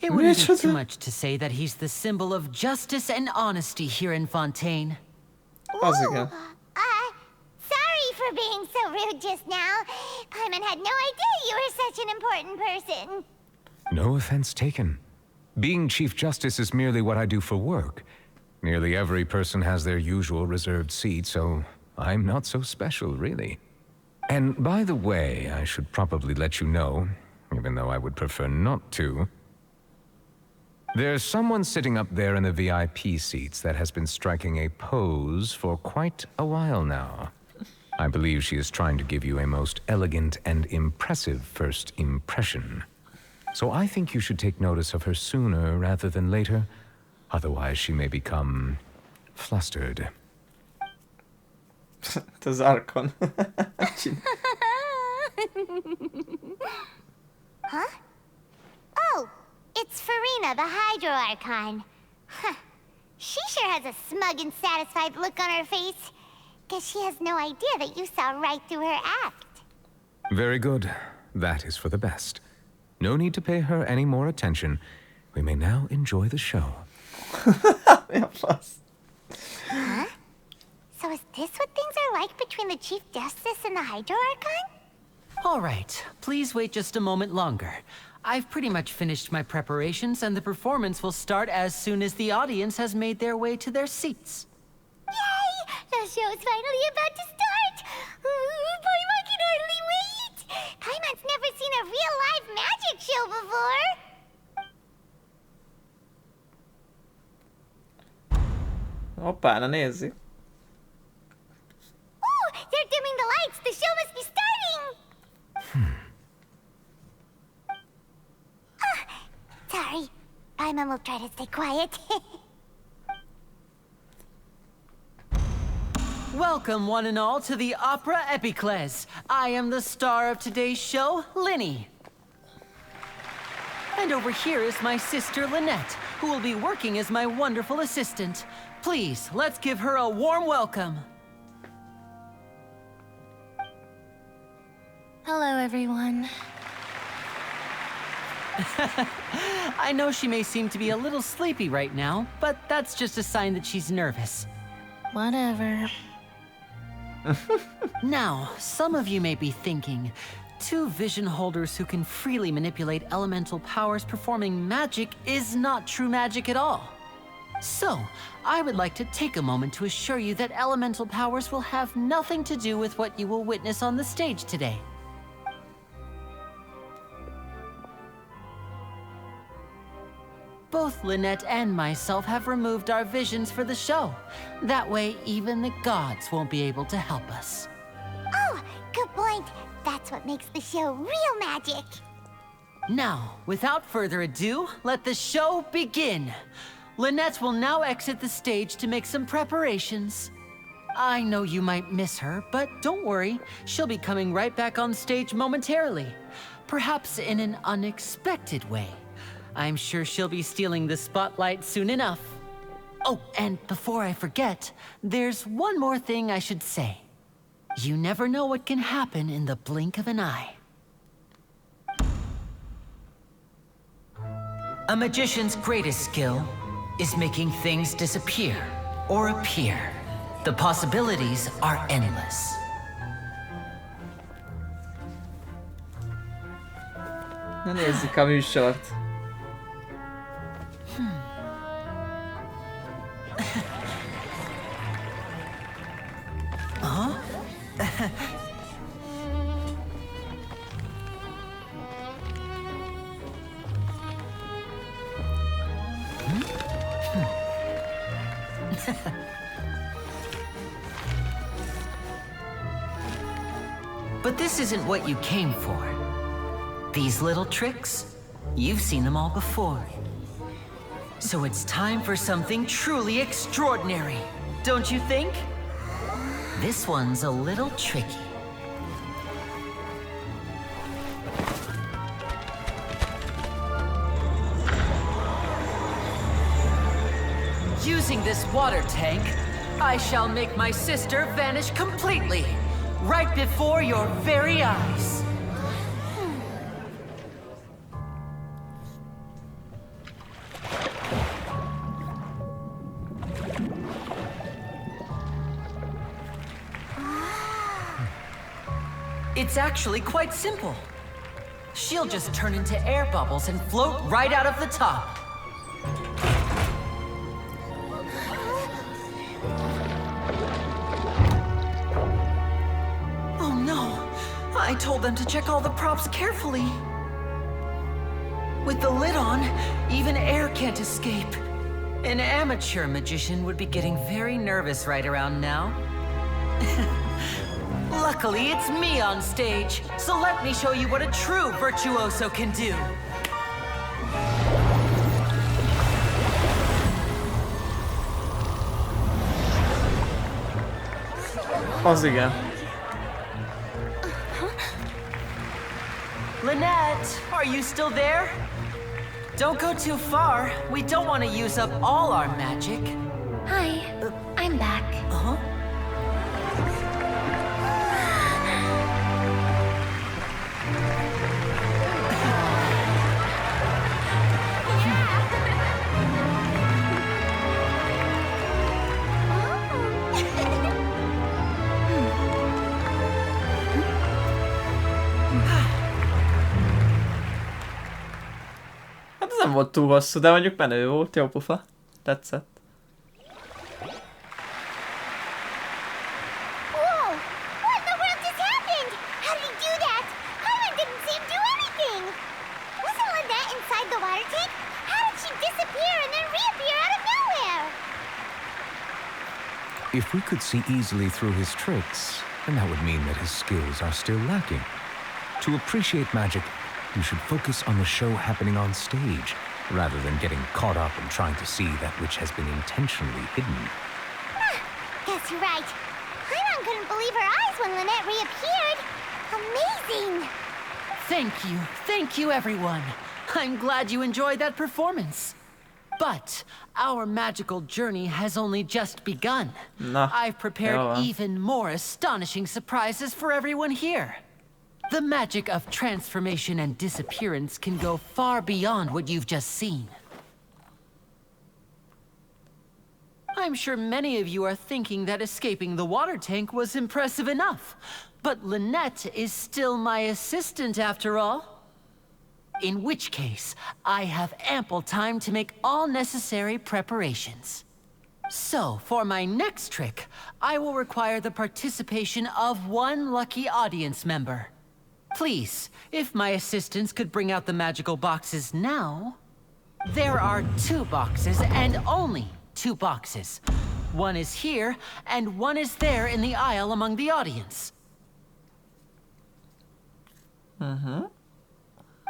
It wouldn't be too much to say that he's the symbol of justice and honesty here in Fontaine. Sorry for being so rude just now. Paimon had no idea you were such an important person. No offense taken. Being Chief Justice is merely what I do for work. Nearly every person has their usual reserved seat, so I'm not so special, really. And by the way, I should probably let you know, even though I would prefer not to. There's someone sitting up there in the VIP seats that has been striking a pose for quite a while now. I believe she is trying to give you a most elegant and impressive first impression. So I think you should take notice of her sooner rather than later. Otherwise, she may become flustered. To Zarkon. Huh? Oh, it's Farina, the Hydro Archon. Huh. She sure has a smug and satisfied look on her face. Guess she has no idea that you saw right through her act. Very good. That is for the best. No need to pay her any more attention. We may now enjoy the show. Huh? So is this what things are like between the Chief Justice and the Hydro Archon? All right, please wait just a moment longer. I've pretty much finished my preparations, and the performance will start as soon as the audience has made their way to their seats. Yay! The show's finally about to start! Paimon can hardly wait! Paimon's never seen a real live magic show before! Hoppá, na nézzük. Ooh, they're dimming the lights! The show must be starting! Sorry. Paimon will try to stay quiet. Welcome, one and all, to the Opera Epiclese. I am the star of today's show, Linny. And over here is my sister, Lynette, who will be working as my wonderful assistant. Please, let's give her a warm welcome. Hello, everyone. I know she may seem to be a little sleepy right now, but that's just a sign that she's nervous. Whatever. Now, some of you may be thinking, two vision holders who can freely manipulate elemental powers performing magic is not true magic at all. So, I would like to take a moment to assure you that elemental powers will have nothing to do with what you will witness on the stage today. Both Lynette and myself have removed our visions for the show. That way, even the gods won't be able to help us. Oh, good point. That's what makes the show real magic. Now, without further ado, let the show begin. Lynette will now exit the stage to make some preparations. I know you might miss her, but don't worry. She'll be coming right back on stage momentarily. Perhaps in an unexpected way. I'm sure she'll be stealing the spotlight soon enough. Oh, and before I forget, there's one more thing I should say. You never know what can happen in the blink of an eye. A magician's greatest skill is making things disappear or appear. The possibilities are endless. Na nézzük a műsort. Huh? But this isn't what you came for. These little tricks, you've seen them all before. So it's time for something truly extraordinary, don't you think? This one's a little tricky. Using this water tank, I shall make my sister vanish completely, right before your very eyes. It's actually quite simple. She'll just turn into air bubbles and float right out of the top. Oh no! I told them to check all the props carefully. With the lid on, even air can't escape. An amateur magician would be getting very nervous right around now. Luckily, it's me on stage, so let me show you what a true virtuoso can do. Az igen. Lynette, are you still there? Don't go too far. We don't want to use up all our magic. Hi, I'm back. Uh-huh. Hát ez nem volt túl hosszú, de mondjuk menő volt, jó pufa. Tetszett. Whoa! What in the world just happened? How did he do that? Paimon didn't see him do anything! Wasn't Lynette inside the water tank? How did she disappear and then reappear out of nowhere? If we could see easily through his tricks, then that would mean that his skills are still lacking. To appreciate magic, you should focus on the show happening on stage, rather than getting caught up in trying to see that which has been intentionally hidden. Guess you're right. Paimon couldn't believe her eyes when Lynette reappeared. Amazing! Thank you everyone. I'm glad you enjoyed that performance. But our magical journey has only just begun. No. I've prepared Ja. even more astonishing surprises for everyone here. The magic of transformation and disappearance can go far beyond what you've just seen. I'm sure many of you are thinking that escaping the water tank was impressive enough. But Lynette is still my assistant after all. In which case, I have ample time to make all necessary preparations. So, for my next trick, I will require the participation of one lucky audience member. Please, if my assistants could bring out the magical boxes now. There are 2 boxes, and only 2 boxes. One is here, and one is there in the aisle among the audience.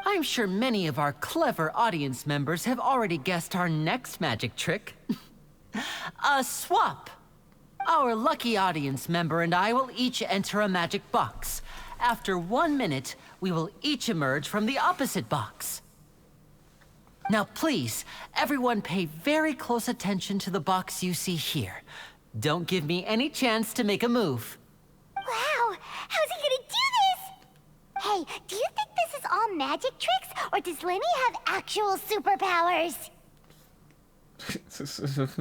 I'm sure many of our clever audience members have already guessed our next magic trick. A swap! Our lucky audience member and I will each enter a magic box. After 1 minute, we will each emerge from the opposite box. Now please, everyone pay very close attention to the box you see here. Don't give me any chance to make a move. Wow! How's he gonna do this? Hey, do you think this is all magic tricks, or does Lenny have actual superpowers?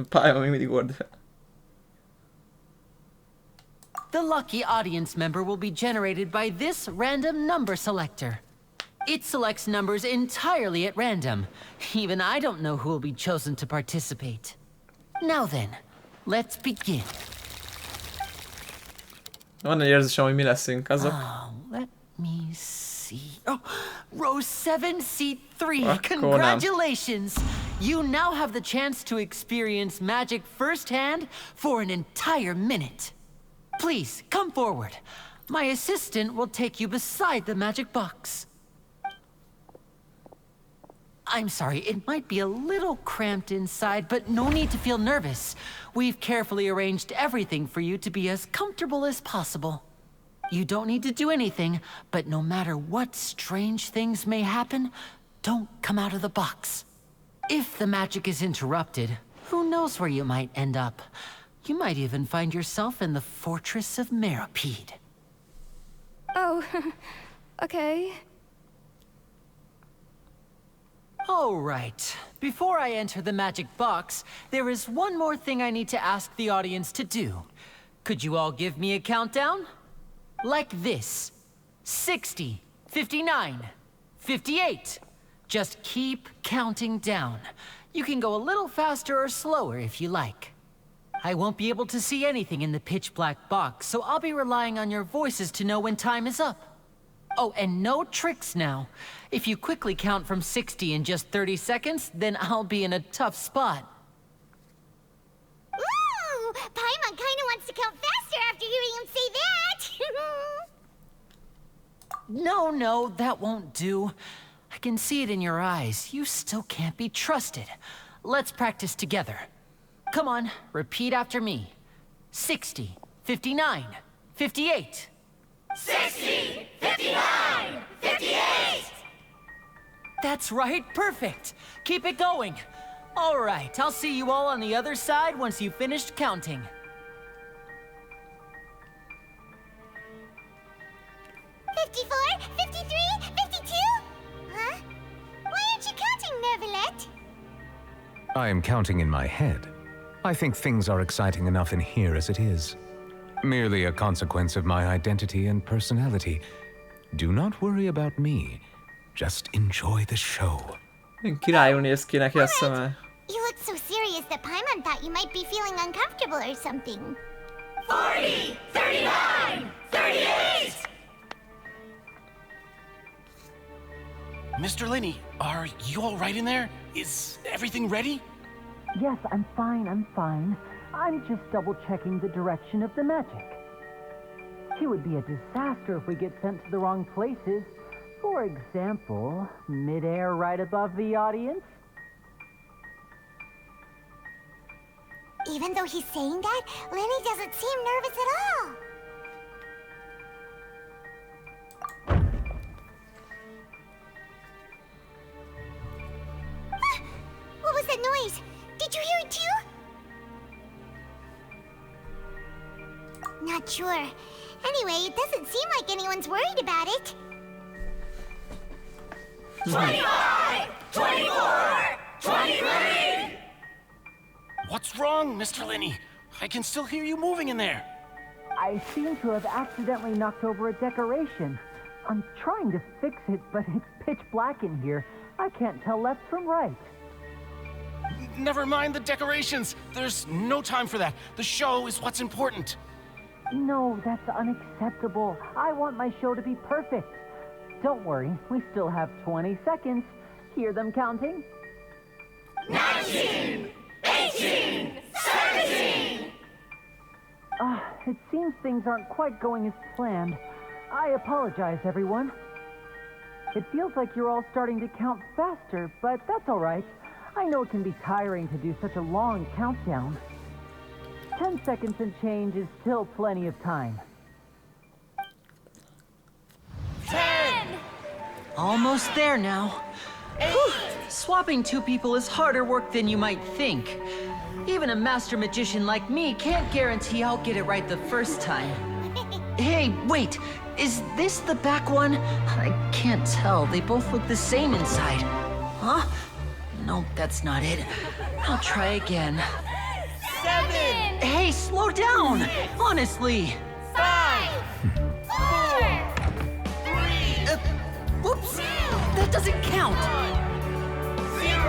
Pályán még mindig old. The lucky audience member will be generated by this random number selector. It selects numbers entirely at random. Even I don't know who will be chosen to participate. Now then, let's begin. Van egy érzésem, hogy mi leszünk azok. Let me see. Oh, row 7, seat 3. Akkor nem. Congratulations! You now have the chance to experience magic firsthand for an entire minute. Please, come forward. My assistant will take you beside the magic box. I'm sorry, it might be a little cramped inside, but no need to feel nervous. We've carefully arranged everything for you to be as comfortable as possible. You don't need to do anything, but no matter what strange things may happen, don't come out of the box. If the magic is interrupted, who knows where you might end up? You might even find yourself in the fortress of Meropide. Oh, okay. All right. Before I enter the magic box, there is one more thing I need to ask the audience to do. Could you all give me a countdown? Like this. 60, 59, 58. Just keep counting down. You can go a little faster or slower if you like. I won't be able to see anything in the pitch black box, so I'll be relying on your voices to know when time is up. Oh, and no tricks now. If you quickly count from 60 in just 30 seconds, then I'll be in a tough spot. Ooh! Paimon kinda wants to count faster after hearing him say that! No, that won't do. I can see it in your eyes. You still can't be trusted. Let's practice together. Come on, repeat after me. 60, 59, 58. 60! 59! 58! That's right, perfect. Keep it going. All right, I'll see you all on the other side once you've finished counting. 54, 53, 52? Huh? Why aren't you counting, Nervalet? I am counting in my head. I think things are exciting enough in here as it is. Merely a consequence of my identity and personality. Do not worry about me. Just enjoy the show. Királyul néz ki neki a szeme. You look so serious that Paimon thought you might be feeling uncomfortable or something. 40, 39, 38! Mr. Linney, are you all right in there? Is everything ready? Yes, I'm fine, I'm fine. I'm just double-checking the direction of the magic. It would be a disaster if we get sent to the wrong places. For example, mid-air right above the audience. Even though he's saying that, Lenny doesn't seem nervous at all. Ah! What was that noise? Did you hear it too? Not sure. Anyway, it doesn't seem like anyone's worried about it. 25, 24, 23! What's wrong, Mr. Linney? I can still hear you moving in there. I seem to have accidentally knocked over a decoration. I'm trying to fix it, but it's pitch black in here. I can't tell left from right. Never mind the decorations. There's no time for that. The show is what's important. No, that's unacceptable. I want my show to be perfect. Don't worry, we still have 20 seconds. Hear them counting? 19, 18, 17! It seems things aren't quite going as planned. I apologize, everyone. It feels like you're all starting to count faster, but that's all right. I know it can be tiring to do such a long countdown. 10 seconds and change is still plenty of time. 10! Almost there now. Whew. Swapping two people is harder work than you might think. Even a master magician like me can't guarantee I'll get it right the first time. Hey, wait! Is this the back one? I can't tell. They both look the same inside. Huh? No, that's not it. I'll try again. 7! Hey, slow down! Honestly! 5! 4! 3! Whoops! That doesn't count! 0!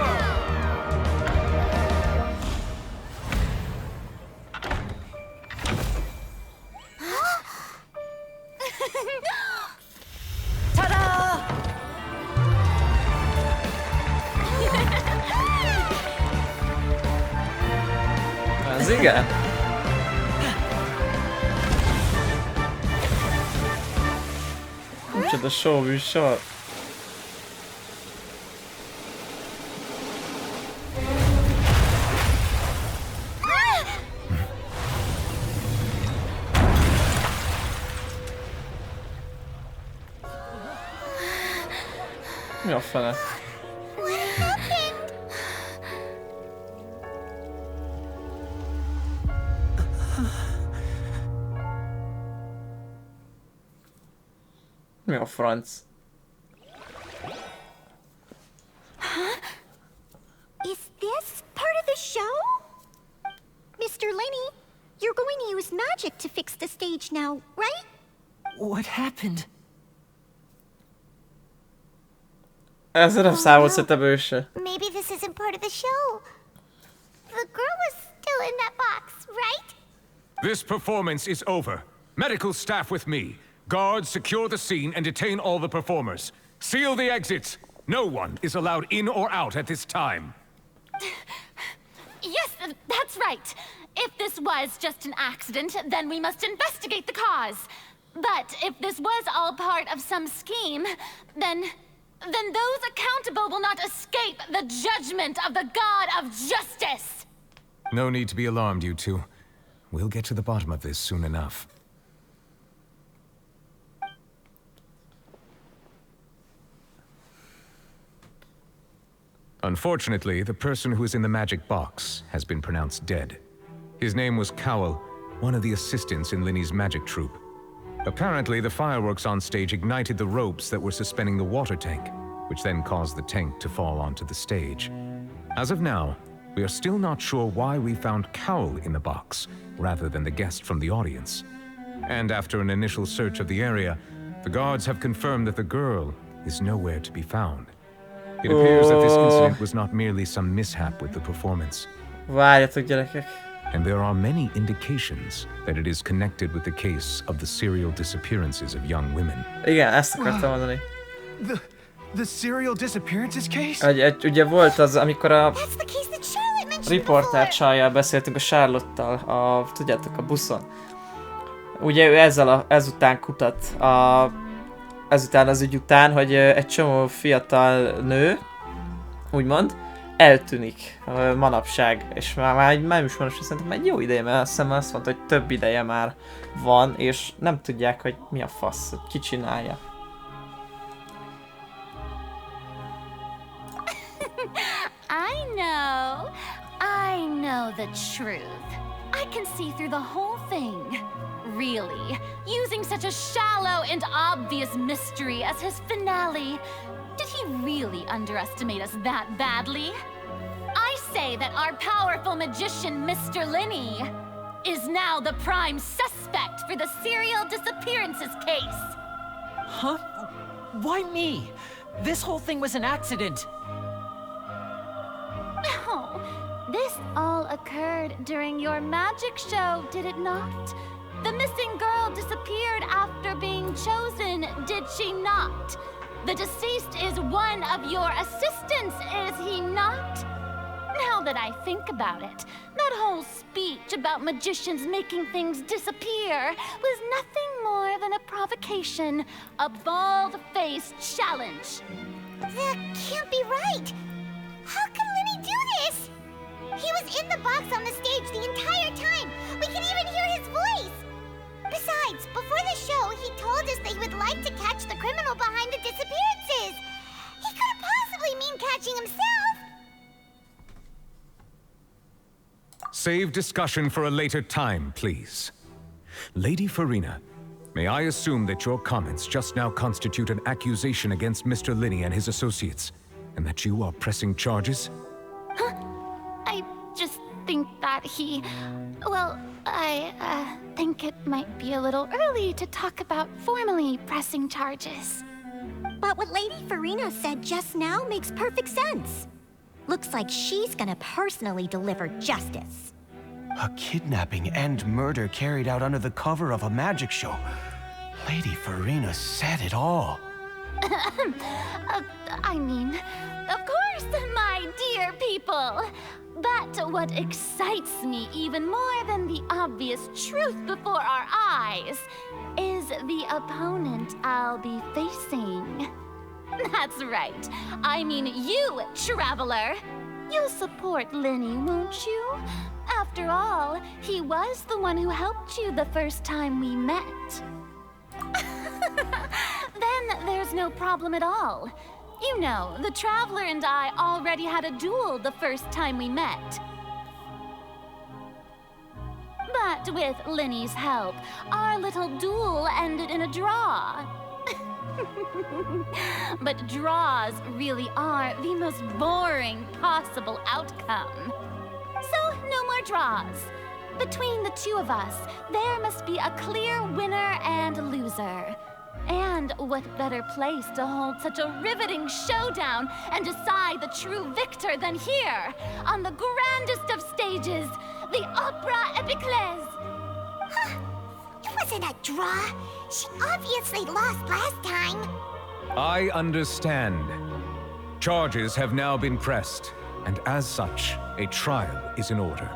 Ta-da! Az igen. Micsoda show műsor. Mi a fele? What happened? Mi a franc? Huh? Is this part of the show? Mr. Lenny, you're going to use magic to fix the stage now, right? What happened? Ezzel nem számolt szerintem ő se. Maybe this isn't part of the show. The girl was still in that box, right? This performance is over. Medical staff with me. Guards, secure the scene and detain all the performers. Seal the exits. No one is allowed in or out at this time. Yes, that's right. If this was just an accident, then we must investigate the cause. But if this was all part of some scheme, then those accountable will not escape the judgment of the God of Justice! No need to be alarmed, you two. We'll get to the bottom of this soon enough. Unfortunately, the person who is in the magic box has been pronounced dead. His name was Cowell, one of the assistants in Linny's magic troupe. Apparently, the fireworks on stage ignited the ropes that were suspending the water tank, which then caused the tank to fall onto the stage. As of now, we are still not sure why we found Cowell in the box, rather than the guest from the audience. And after an initial search of the area, the guards have confirmed that the girl is nowhere to be found. It appears that this incident was not merely some mishap with the performance. Várjatok, gyerekek. And there are many indications that it is connected with the case of the serial disappearances of young women. Igen, ezt akartam mondani. The serial disappearances case? Ugye volt az, amikor a riporter csajjal beszéltünk, a Charlotte-tal, tudjátok, a buszon. Ugye ő ezután kutat, ezután az ügy után, hogy egy csomó fiatal nő, úgymond, eltűnik manapság, és már nem is manapság, szerintem egy jó ideje, mert azt hiszem azt mondta, hogy több ideje már van, és nem tudják, hogy mi a fasz, hogy ki csinálja. I know the truth. I can see through the whole thing. Really, using such a shallow and obvious mystery as his finale. Did he really underestimate us that badly? I say that our powerful magician, Mr. Linny, is now the prime suspect for the serial disappearances case. Huh? Why me? This whole thing was an accident. Oh, this all occurred during your magic show, did it not? The missing girl disappeared after being chosen, did she not? The deceased is one of your assistants, is he not? Now that I think about it, that whole speech about magicians making things disappear was nothing more than a provocation, a bald-faced challenge. That can't be right. How can Linny do this? He was in the box on the stage the entire time. We can even hear his voice. Besides, before the show, he told us that he would like to catch the criminal behind the disappearances. He couldn't possibly mean catching himself. Save discussion for a later time, please. Lady Farina, may I assume that your comments just now constitute an accusation against Mr. Linny and his associates, and that you are pressing charges? Huh? I just think that I think it might be a little early to talk about formally pressing charges. But what Lady Farina said just now makes perfect sense. Looks like she's gonna personally deliver justice. A kidnapping and murder carried out under the cover of a magic show. Lady Farina said it all. I mean, of course, my dear people. But what excites me even more than the obvious truth before our eyes is the opponent I'll be facing. That's right. I mean you, traveler. You'll support Linny, won't you? After all, he was the one who helped you the first time we met. Then there's no problem at all. You know, the Traveler and I already had a duel the first time we met. But with Linny's help, our little duel ended in a draw. But draws really are the most boring possible outcome. So, no more draws. Between the two of us, there must be a clear winner and loser. And what better place to hold such a riveting showdown and decide the true victor than here, on the grandest of stages, the Opera Epiclese. Huh. It wasn't a draw. She obviously lost last time. I understand. Charges have now been pressed, and as such, a trial is in order.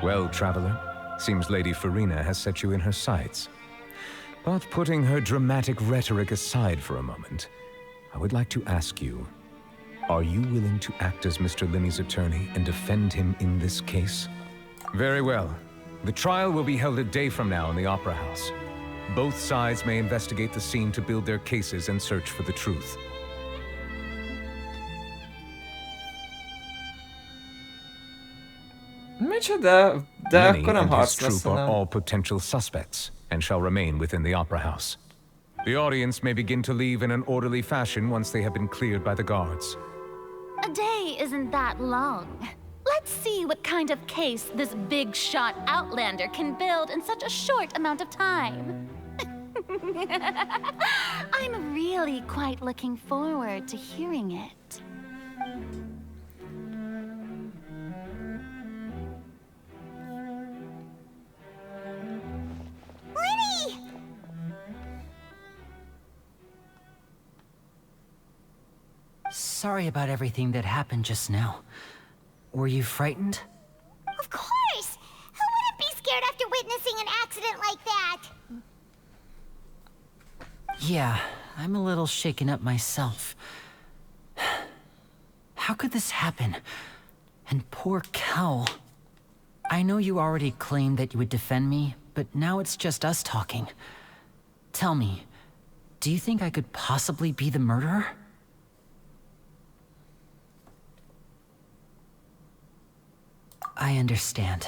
Well, Traveler, seems Lady Farina has set you in her sights. But putting her dramatic rhetoric aside for a moment, I would like to ask you, are you willing to act as Mr. Linny's attorney and defend him in this case? Very well. The trial will be held a day from now in the Opera House. Both sides may investigate the scene to build their cases and search for the truth. Micsoda, de Lenny akkor nem and his harc lesz, troop are hanem... all potential suspects and shall remain within the Opera House. The audience may begin to leave in an orderly fashion once they have been cleared by the guards. A day isn't that long. Let's see what kind of case this big shot outlander can build in such a short amount of time. I'm really quite looking forward to hearing it. Lenny! Sorry about everything that happened just now. Were you frightened? Of course! Who wouldn't be scared after witnessing an accident like that? Yeah, I'm a little shaken up myself. How could this happen? And poor Cal. I know you already claimed that you would defend me, but now it's just us talking. Tell me, do you think I could possibly be the murderer? I understand.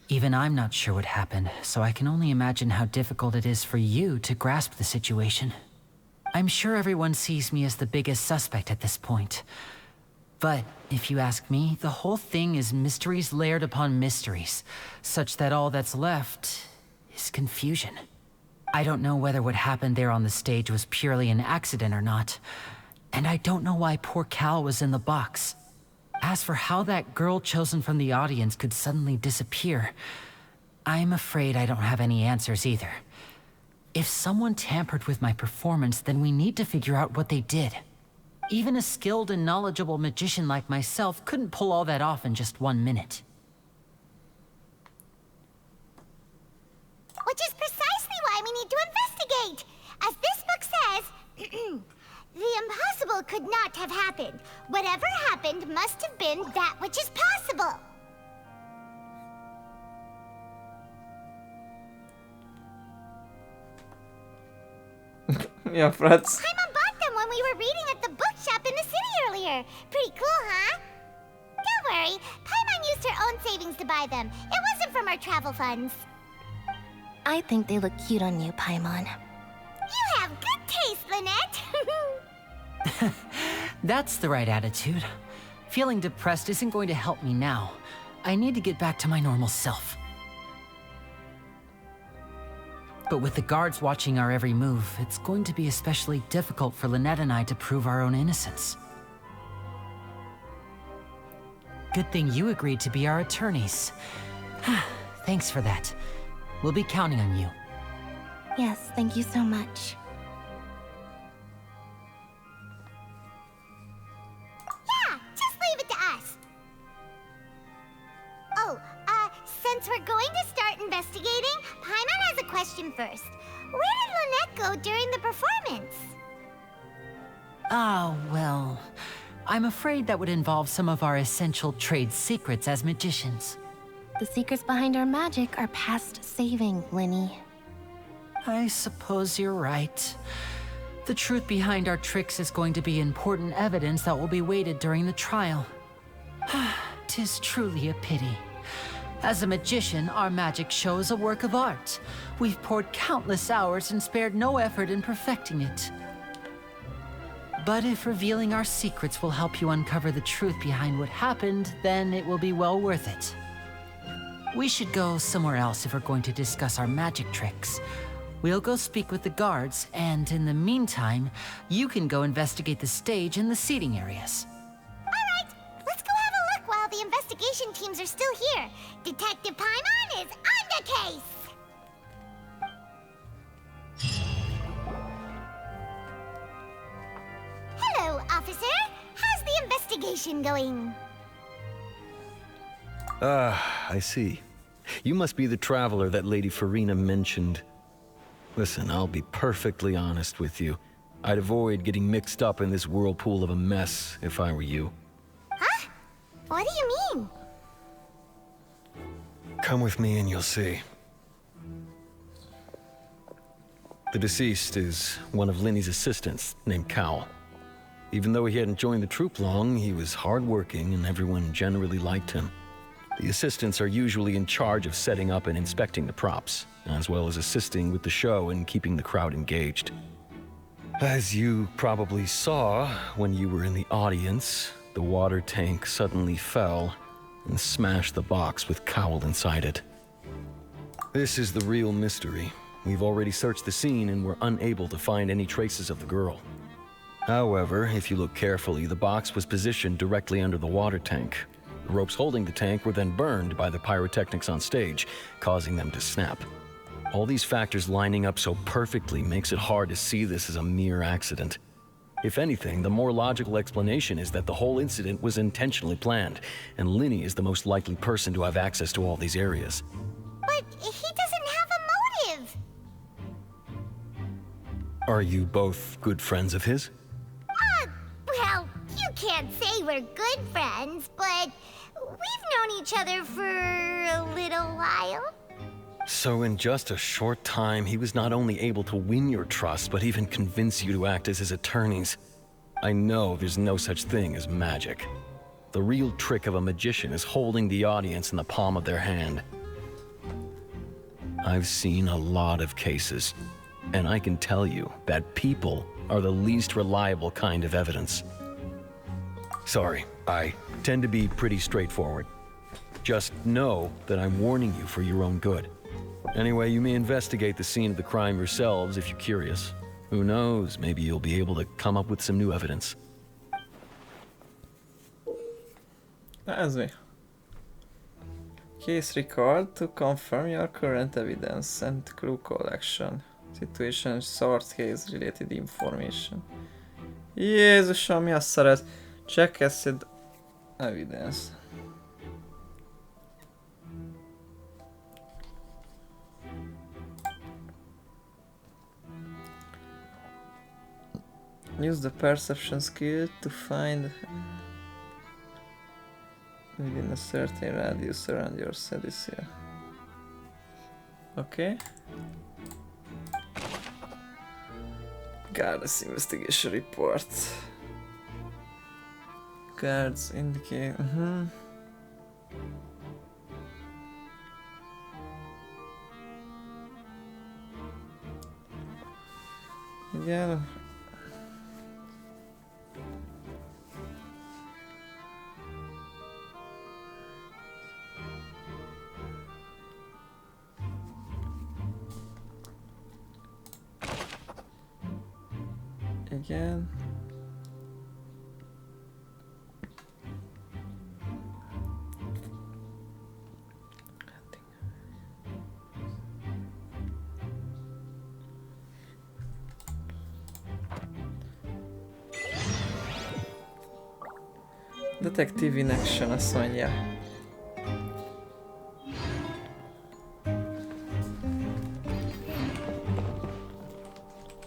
Even I'm not sure what happened, so I can only imagine how difficult it is for you to grasp the situation. I'm sure everyone sees me as the biggest suspect at this point. But if you ask me, the whole thing is mysteries layered upon mysteries, such that all that's left is confusion. I don't know whether what happened there on the stage was purely an accident or not, and I don't know why poor Cal was in the box. As for how that girl chosen from the audience could suddenly disappear, I'm afraid I don't have any answers either. If someone tampered with my performance, then we need to figure out what they did. Even a skilled and knowledgeable magician like myself couldn't pull all that off in just 1 minute. Which is precisely why we need to investigate! As this book says, the impossible could not have happened. Whatever happened must have been that which is possible. Ja, Fratz. Paimon bought them when we were reading at the bookshop in the city earlier. Pretty cool, huh? Don't worry, Paimon used her own savings to buy them. It wasn't from our travel funds. I think they look cute on you, Paimon. You have good taste, Lynette. That's the right attitude. Feeling depressed isn't going to help me now. I need to get back to my normal self. But with the guards watching our every move, it's going to be especially difficult for Lynette and I to prove our own innocence. Good thing you agreed to be our attorneys. Thanks for that. We'll be counting on you. Yes, thank you so much. Yeah, just leave it to us. Oh, since we're going to start investigating, Paimon has a question first. Where did Lynette go during the performance? Ah, well, I'm afraid that would involve some of our essential trade secrets as magicians. The secrets behind our magic are past saving, Lenny. I suppose you're right. The truth behind our tricks is going to be important evidence that will be weighted during the trial. 'Tis truly a pity. As a magician, our magic show is a work of art. We've poured countless hours and spared no effort in perfecting it. But if revealing our secrets will help you uncover the truth behind what happened, then it will be well worth it. We should go somewhere else if we're going to discuss our magic tricks. We'll go speak with the guards, and in the meantime, you can go investigate the stage and the seating areas. Alright, let's go have a look while the investigation teams are still here. Detective Paimon is on the case! Hello, officer. How's the investigation going? I see. You must be the traveler that Lady Farina mentioned. Listen, I'll be perfectly honest with you. I'd avoid getting mixed up in this whirlpool of a mess if I were you. Huh? What do you mean? Come with me and you'll see. The deceased is one of Linny's assistants named Cal. Even though he hadn't joined the troupe long, he was hardworking and everyone generally liked him. The assistants are usually in charge of setting up and inspecting the props, as well as assisting with the show and keeping the crowd engaged. As you probably saw when you were in the audience, the water tank suddenly fell and smashed the box with Cowl inside it. This is the real mystery. We've already searched the scene and were unable to find any traces of the girl. However, if you look carefully, the box was positioned directly under the water tank. The ropes holding the tank were then burned by the pyrotechnics on stage, causing them to snap. All these factors lining up so perfectly makes it hard to see this as a mere accident. If anything, the more logical explanation is that the whole incident was intentionally planned, and Linny is the most likely person to have access to all these areas. But he doesn't have a motive. Are you both good friends of his? Well, you can't say we're good friends, but we've known each other for a little while. So in just a short time, he was not only able to win your trust, but even convince you to act as his attorneys. I know there's no such thing as magic. The real trick of a magician is holding the audience in the palm of their hand. I've seen a lot of cases, and I can tell you that people are the least reliable kind of evidence. Sorry, I tend to be pretty straightforward. Just know that I'm warning you for your own good. Anyway, you may investigate the scene of the crime yourselves if you're curious. Who knows, maybe you'll be able to come up with some new evidence. Ez mi? Case record to confirm your current evidence and clue collection. Situation source case related information. Jézusom, mi a szar ez? Check acid evidence. Use the perception skill to find within a certain radius around your sedicere. Okay. Guards investigation report. Guards indicate. Igen. Igen. Detective in action, azt mondja.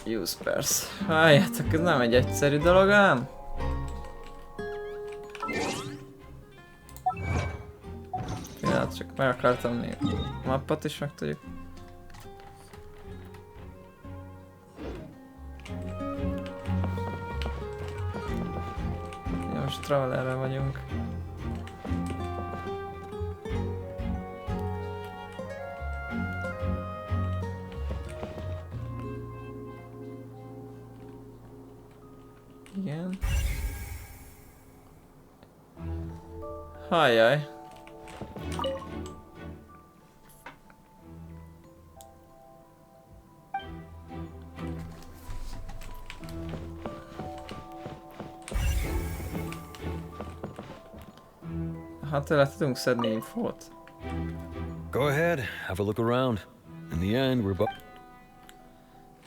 Use persze. Halljátok, ez nem egy egyszerű dolog ám. Pillanat, csak meg akartam nézni. A mappot is meg tudjuk. Ja, most travelerre vagyunk. Igen. Ajjaj. Hát tőle tudunk szedni infót. Go ahead, have a look around. In the end, we're both.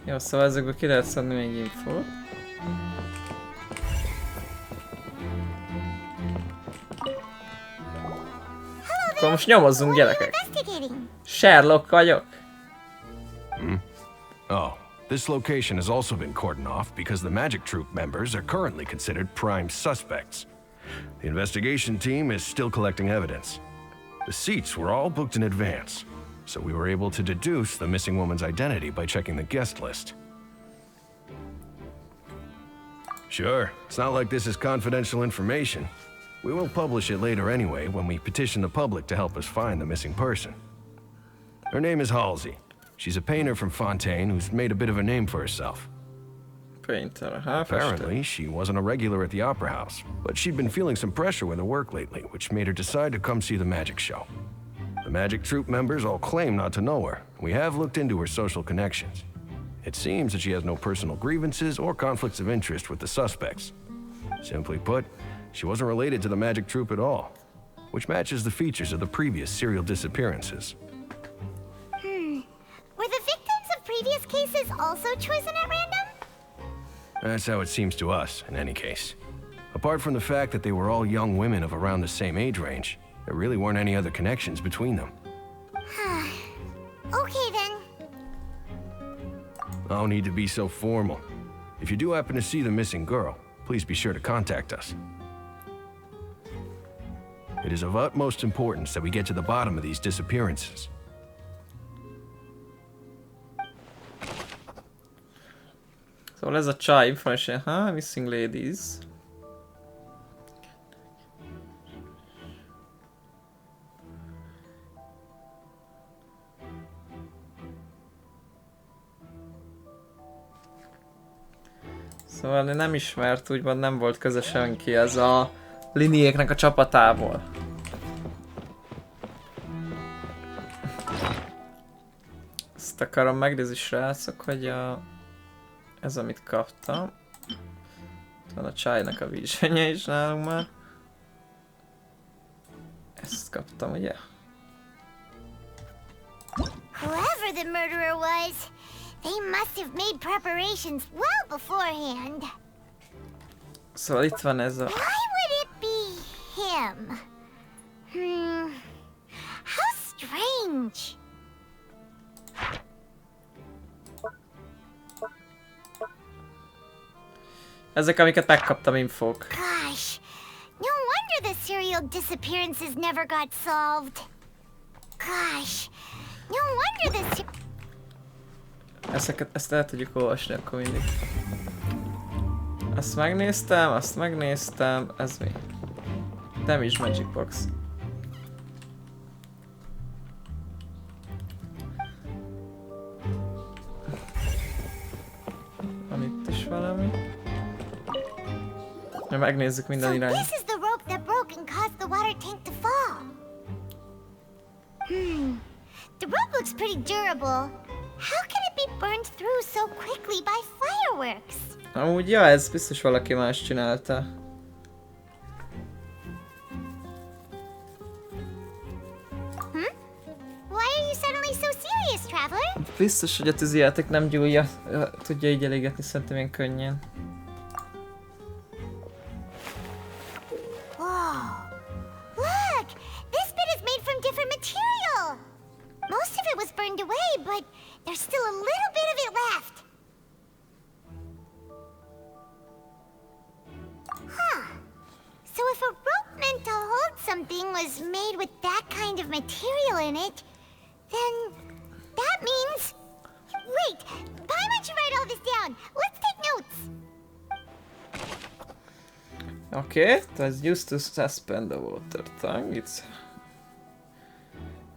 Jó, szóval ezekből ki lehet szedni még infót. Akkor most nyomozzunk, gyerekek. Sherlock vagyok. Oh, this location has also been cordoned off because the magic troupe members are currently considered prime suspects. The investigation team is still collecting evidence. The seats were all booked in advance, so we were able to deduce the missing woman's identity by checking the guest list. Sure, it's not like this is confidential information. We will publish it later anyway when we petition the public to help us find the missing person. Her name is Halsey. She's a painter from Fontaine who's made a bit of a name for herself. Painter, Apparently, she wasn't a regular at the Opera House, but she'd been feeling some pressure with her work lately, which made her decide to come see the magic show. The magic troupe members all claim not to know her. We have looked into her social connections. It seems that she has no personal grievances or conflicts of interest with the suspects. Simply put, she wasn't related to the magic troupe at all, which matches the features of the previous serial disappearances. Were the victims of previous cases also chosen at random? That's how it seems to us, in any case. Apart from the fact that they were all young women of around the same age range, there really weren't any other connections between them. Okay then. No need to be so formal. If you do happen to see the missing girl, please be sure to contact us. It is of utmost importance that we get to the bottom of these disappearances. Szóval ez a csaj, information, missing ladies. Szóval nem ismert, úgymond nem volt köze senki ez a liniéknek a csapatából. Ezt akarom megnézni, srácok, hogy ez amit kaptam. Van a csájnak a vizsgánye is nálunk már. Ezt kaptam, ugye? Whoever the murderer was, they must have made preparations well beforehand. Szóval itt van ez a... Why would it be him? How strange. Ezek, amiket megkaptam infók. Gosh, no wonder the serial disappearances never got solved. Gosh, no wonder Ezt el tudjuk olvasni akkor mindig. Azt megnéztem, ez mi? Damage Magic Box. Van itt is valami. Ja, megnézzük minden irány. This is the rope that broke and caused the water tank to fall. The rope looks pretty durable. How can it be burned through so quickly by fireworks? Amúgy, ja, ez biztos valaki más csinálta. Why are you suddenly so serious, traveler? Biztos, hogy a tűzijáték nem tudja így elégetni szerintem ilyen könnyen. Whoa! Look! This bit is made from different material! Most of it was burned away, but there's still a little bit of it left. So if a rope meant to hold something was made with that kind of material in it, then that means... Wait! Why don't you write all this down? Let's take notes! Okay, that's used to suspend the water tank. It's...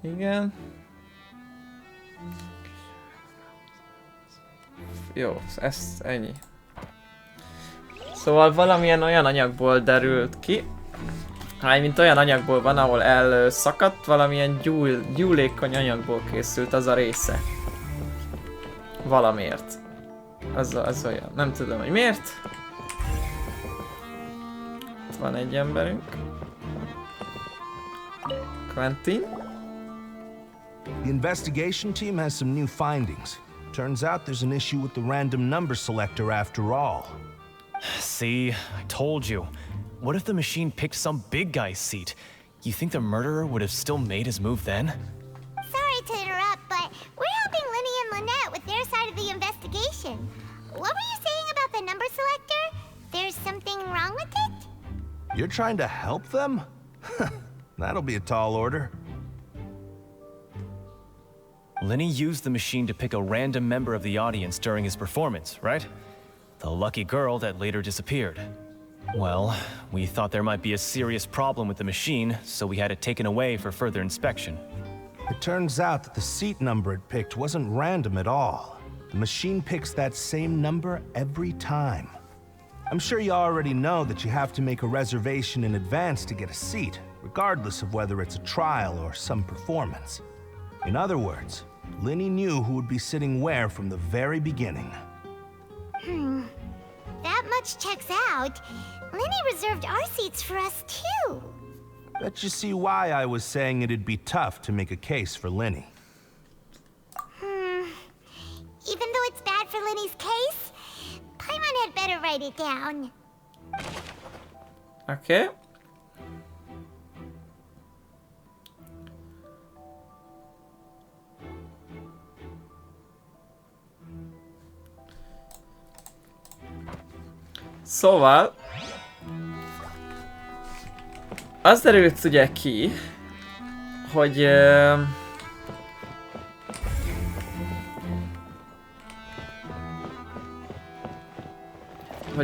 Igen. Jó, ez ennyi. Szóval valamilyen olyan anyagból derült ki, mint olyan anyagból van, ahol elszakadt, valamilyen gyúlékony anyagból készült az a része. Valamiért. Az olyan, nem tudom, hogy miért. Itt van egy emberünk. Quentin. The investigation team has some new findings. Turns out there's an issue with the random number selector after all. See, I told you. What if the machine picked some big guy's seat? You think the murderer would have still made his move then? Sorry to interrupt, but we're helping Linny and Lynette with their side of the investigation. What were you saying about the number selector? There's something wrong with it? You're trying to help them? That'll be a tall order. Linny used the machine to pick a random member of the audience during his performance, right? The lucky girl that later disappeared. Well, we thought there might be a serious problem with the machine, so we had it taken away for further inspection. It turns out that the seat number it picked wasn't random at all. The machine picks that same number every time. I'm sure you already know that you have to make a reservation in advance to get a seat, regardless of whether it's a trial or some performance. In other words, Linny knew who would be sitting where from the very beginning. That much checks out. Linny reserved our seats for us too. Bet you see why I was saying it'd be tough to make a case for Linny. Even though it's bad for Linny's case, Paimon had better write it down. Okay. Szóval az derült ugye ki, hogy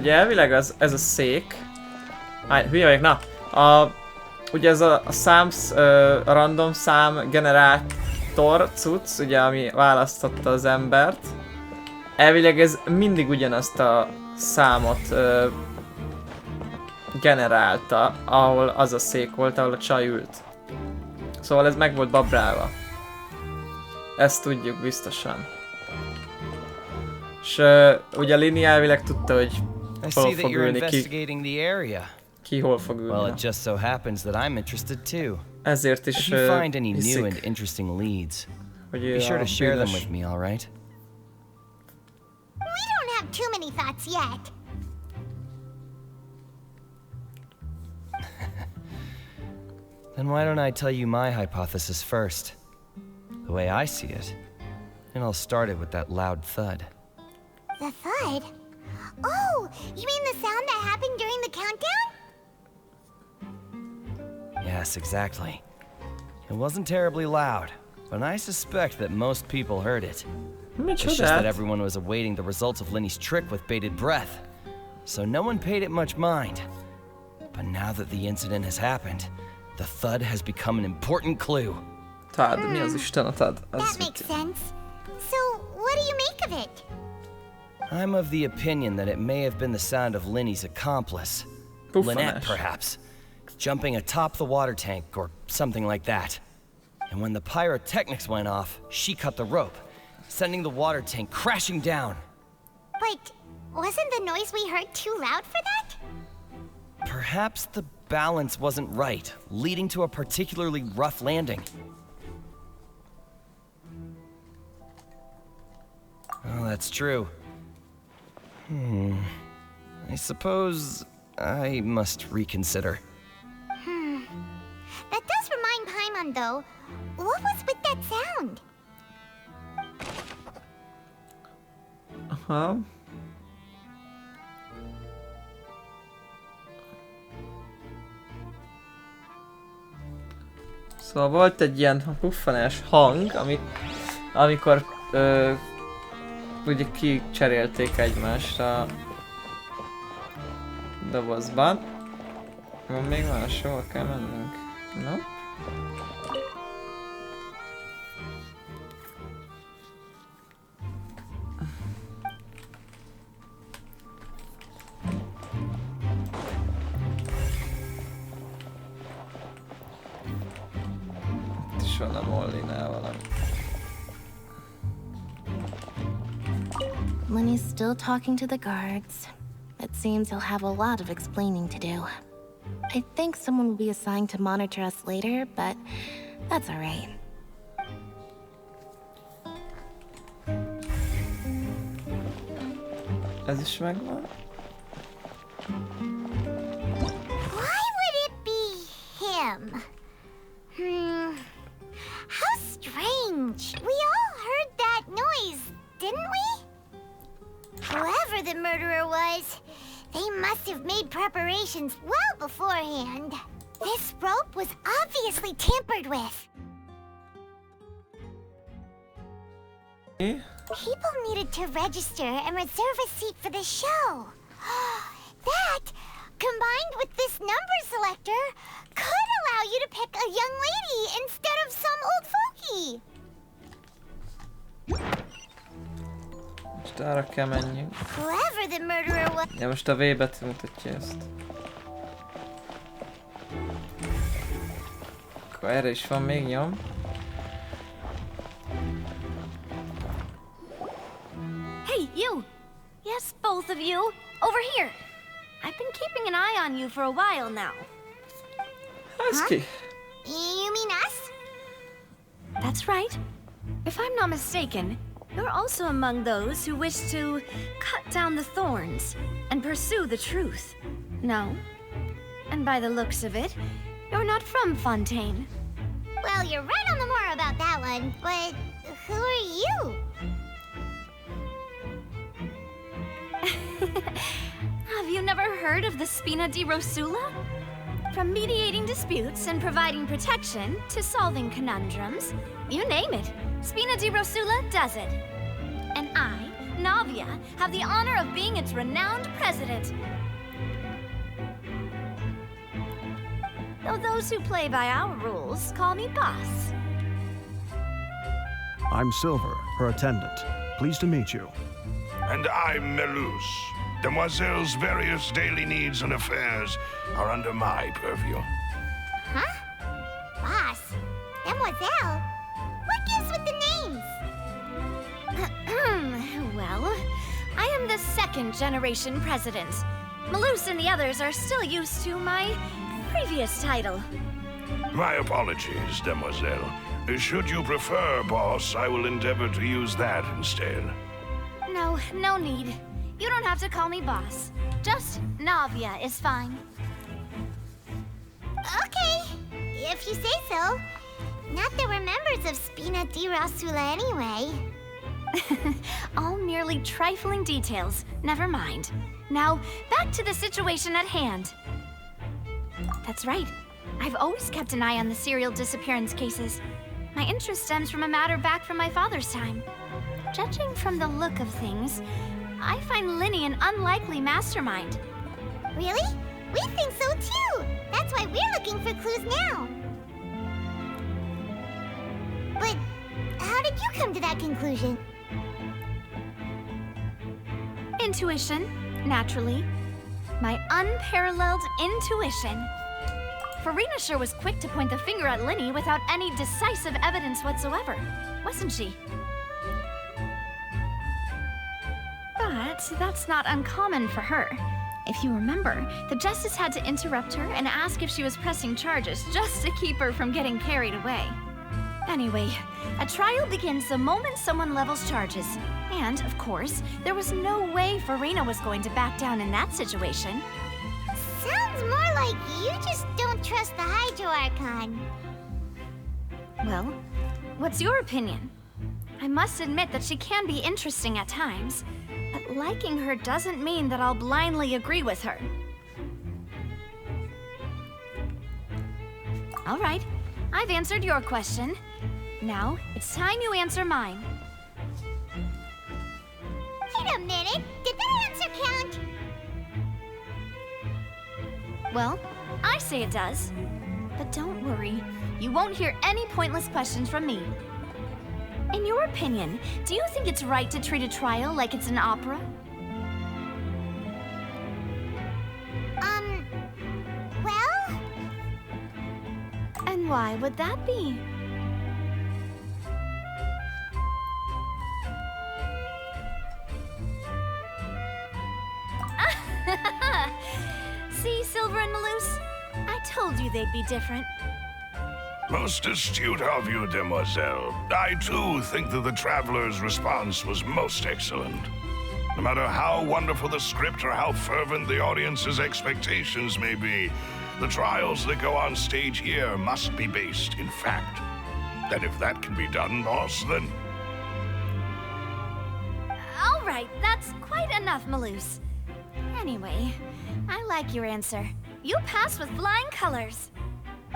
elvileg ez a szék, hülye vagyok, na, ugye ez a random szám generátor cucc, ugye, ami választotta az embert, elvileg ez mindig ugyanazt a számot generálta, ahol az a szék volt, ahol a csaj ült. Szóval ez meg volt babrálva. Ezt tudjuk biztosan. És ugye Linny elvileg tudta, hogy hol fog ülni, ki hol fog ülni. Well, it just so happens that I'm interested too. Ezért is If you find any new and interesting leads, be sure to share them with me, all right? We don't have too many thoughts yet. Then why don't I tell you my hypothesis first? The way I see it. And I'll start it with that loud thud. The thud? Oh, you mean the sound that happened during the countdown? Yes, exactly. It wasn't terribly loud, but I suspect that most people heard it. It's just that everyone was awaiting the results of Linny's trick with bated breath, so no one paid it much mind. But now that the incident has happened, the thud has become an important clue. Tad, mi az Isten a tad? That makes sense. So, what do you make of it? I'm of the opinion that it may have been the sound of Linny's accomplice. Lynette, perhaps. Jumping atop the water tank or something like that. And when the pyrotechnics went off, she cut the rope, sending the water tank crashing down. But wasn't the noise we heard too loud for that? Perhaps the balance wasn't right, leading to a particularly rough landing. Oh, that's true. I suppose I must reconsider. That does remind Paimon, though. What was with that sound? Aha. Szóval volt egy ilyen puffanás hang, amikor ugye kicserélték egymást a dobozban. Van még más, hol kell mennünk? No? Itt is van a Mollinál valami. Lenny's still talking to the guards. It seems he'll have a lot of explaining to do. I think someone will be assigned to monitor us later, but that's alright. Ez is megvan. Why would it be him? How strange. We all heard that noise, didn't we? Whoever the murderer was, they must have made preparations well beforehand. This rope was obviously tampered with. People needed to register and reserve a seat for the show. That, combined number selector could allow you to pick a young lady instead of some old fogey. Most arra kell menjünk. Whoever the murderer was. Ja, most a V betű mutatja ezt. Akkor erre is van még nyom. Hey, you! Yes, both of you! Over here! I've been keeping an eye on you for a while now. Husky. You mean us? That's right. If I'm not mistaken, you're also among those who wish to cut down the thorns and pursue the truth. No? And by the looks of it, you're not from Fontaine. Well, you're right on the more about that one, but who are you? Have you never heard of the Spina di Rosula? From mediating disputes and providing protection to solving conundrums, you name it, Spina di Rosula does it. And I, Navia, have the honor of being its renowned president. Though those who play by our rules call me boss. I'm Silver, her attendant. Pleased to meet you. And I'm Melus. Demoiselle's various daily needs and affairs are under my purview. Huh? Boss? Demoiselle? What gives with the names? Well, I am the second generation president. Melus and the others are still used to my previous title. My apologies, Demoiselle. Should you prefer, boss, I will endeavor to use that instead. No, no need. You don't have to call me boss. Just Navia is fine. Okay, if you say so. Not that we're members of Spina di Rosula anyway. All merely trifling details. Never mind. Now, back to the situation at hand. That's right. I've always kept an eye on the serial disappearance cases. My interest stems from a matter back from my father's time. Judging from the look of things, I find Linny an unlikely mastermind. Really? We think so too! That's why we're looking for clues now. But how did you come to that conclusion? Intuition, naturally. My unparalleled intuition. Farina sure was quick to point the finger at Linny without any decisive evidence whatsoever, wasn't she? But that's not uncommon for her. If you remember, the Justice had to interrupt her and ask if she was pressing charges just to keep her from getting carried away. Anyway, a trial begins the moment someone levels charges. And, of course, there was no way Farina was going to back down in that situation. Sounds more like you just don't trust the Hydro Archon. Well, what's your opinion? I must admit that she can be interesting at times, but liking her doesn't mean that I'll blindly agree with her. All right, I've answered your question. Now, it's time you answer mine. Wait a minute, did that answer count? Well, I say it does. But don't worry, you won't hear any pointless questions from me. In your opinion, do you think it's right to treat a trial like it's an opera? Well? And why would that be? See, Silver and Melus? I told you they'd be different. Most astute of you, Demoiselle. I, too, think that the Traveler's response was most excellent. No matter how wonderful the script or how fervent the audience's expectations may be, the trials that go on stage here must be based in fact. And if that can be done, boss, then... All right, that's quite enough, Melus. Anyway, I like your answer. You passed with flying colors.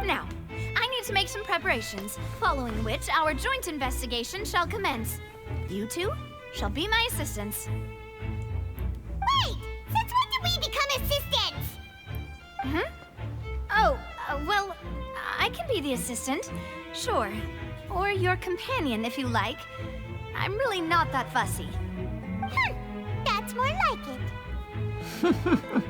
Now, I need to make some preparations, following which our joint investigation shall commence. You two shall be my assistants. Wait! Since when did we become assistants? I can be the assistant. Sure. Or your companion, if you like. I'm really not that fussy. That's more like it.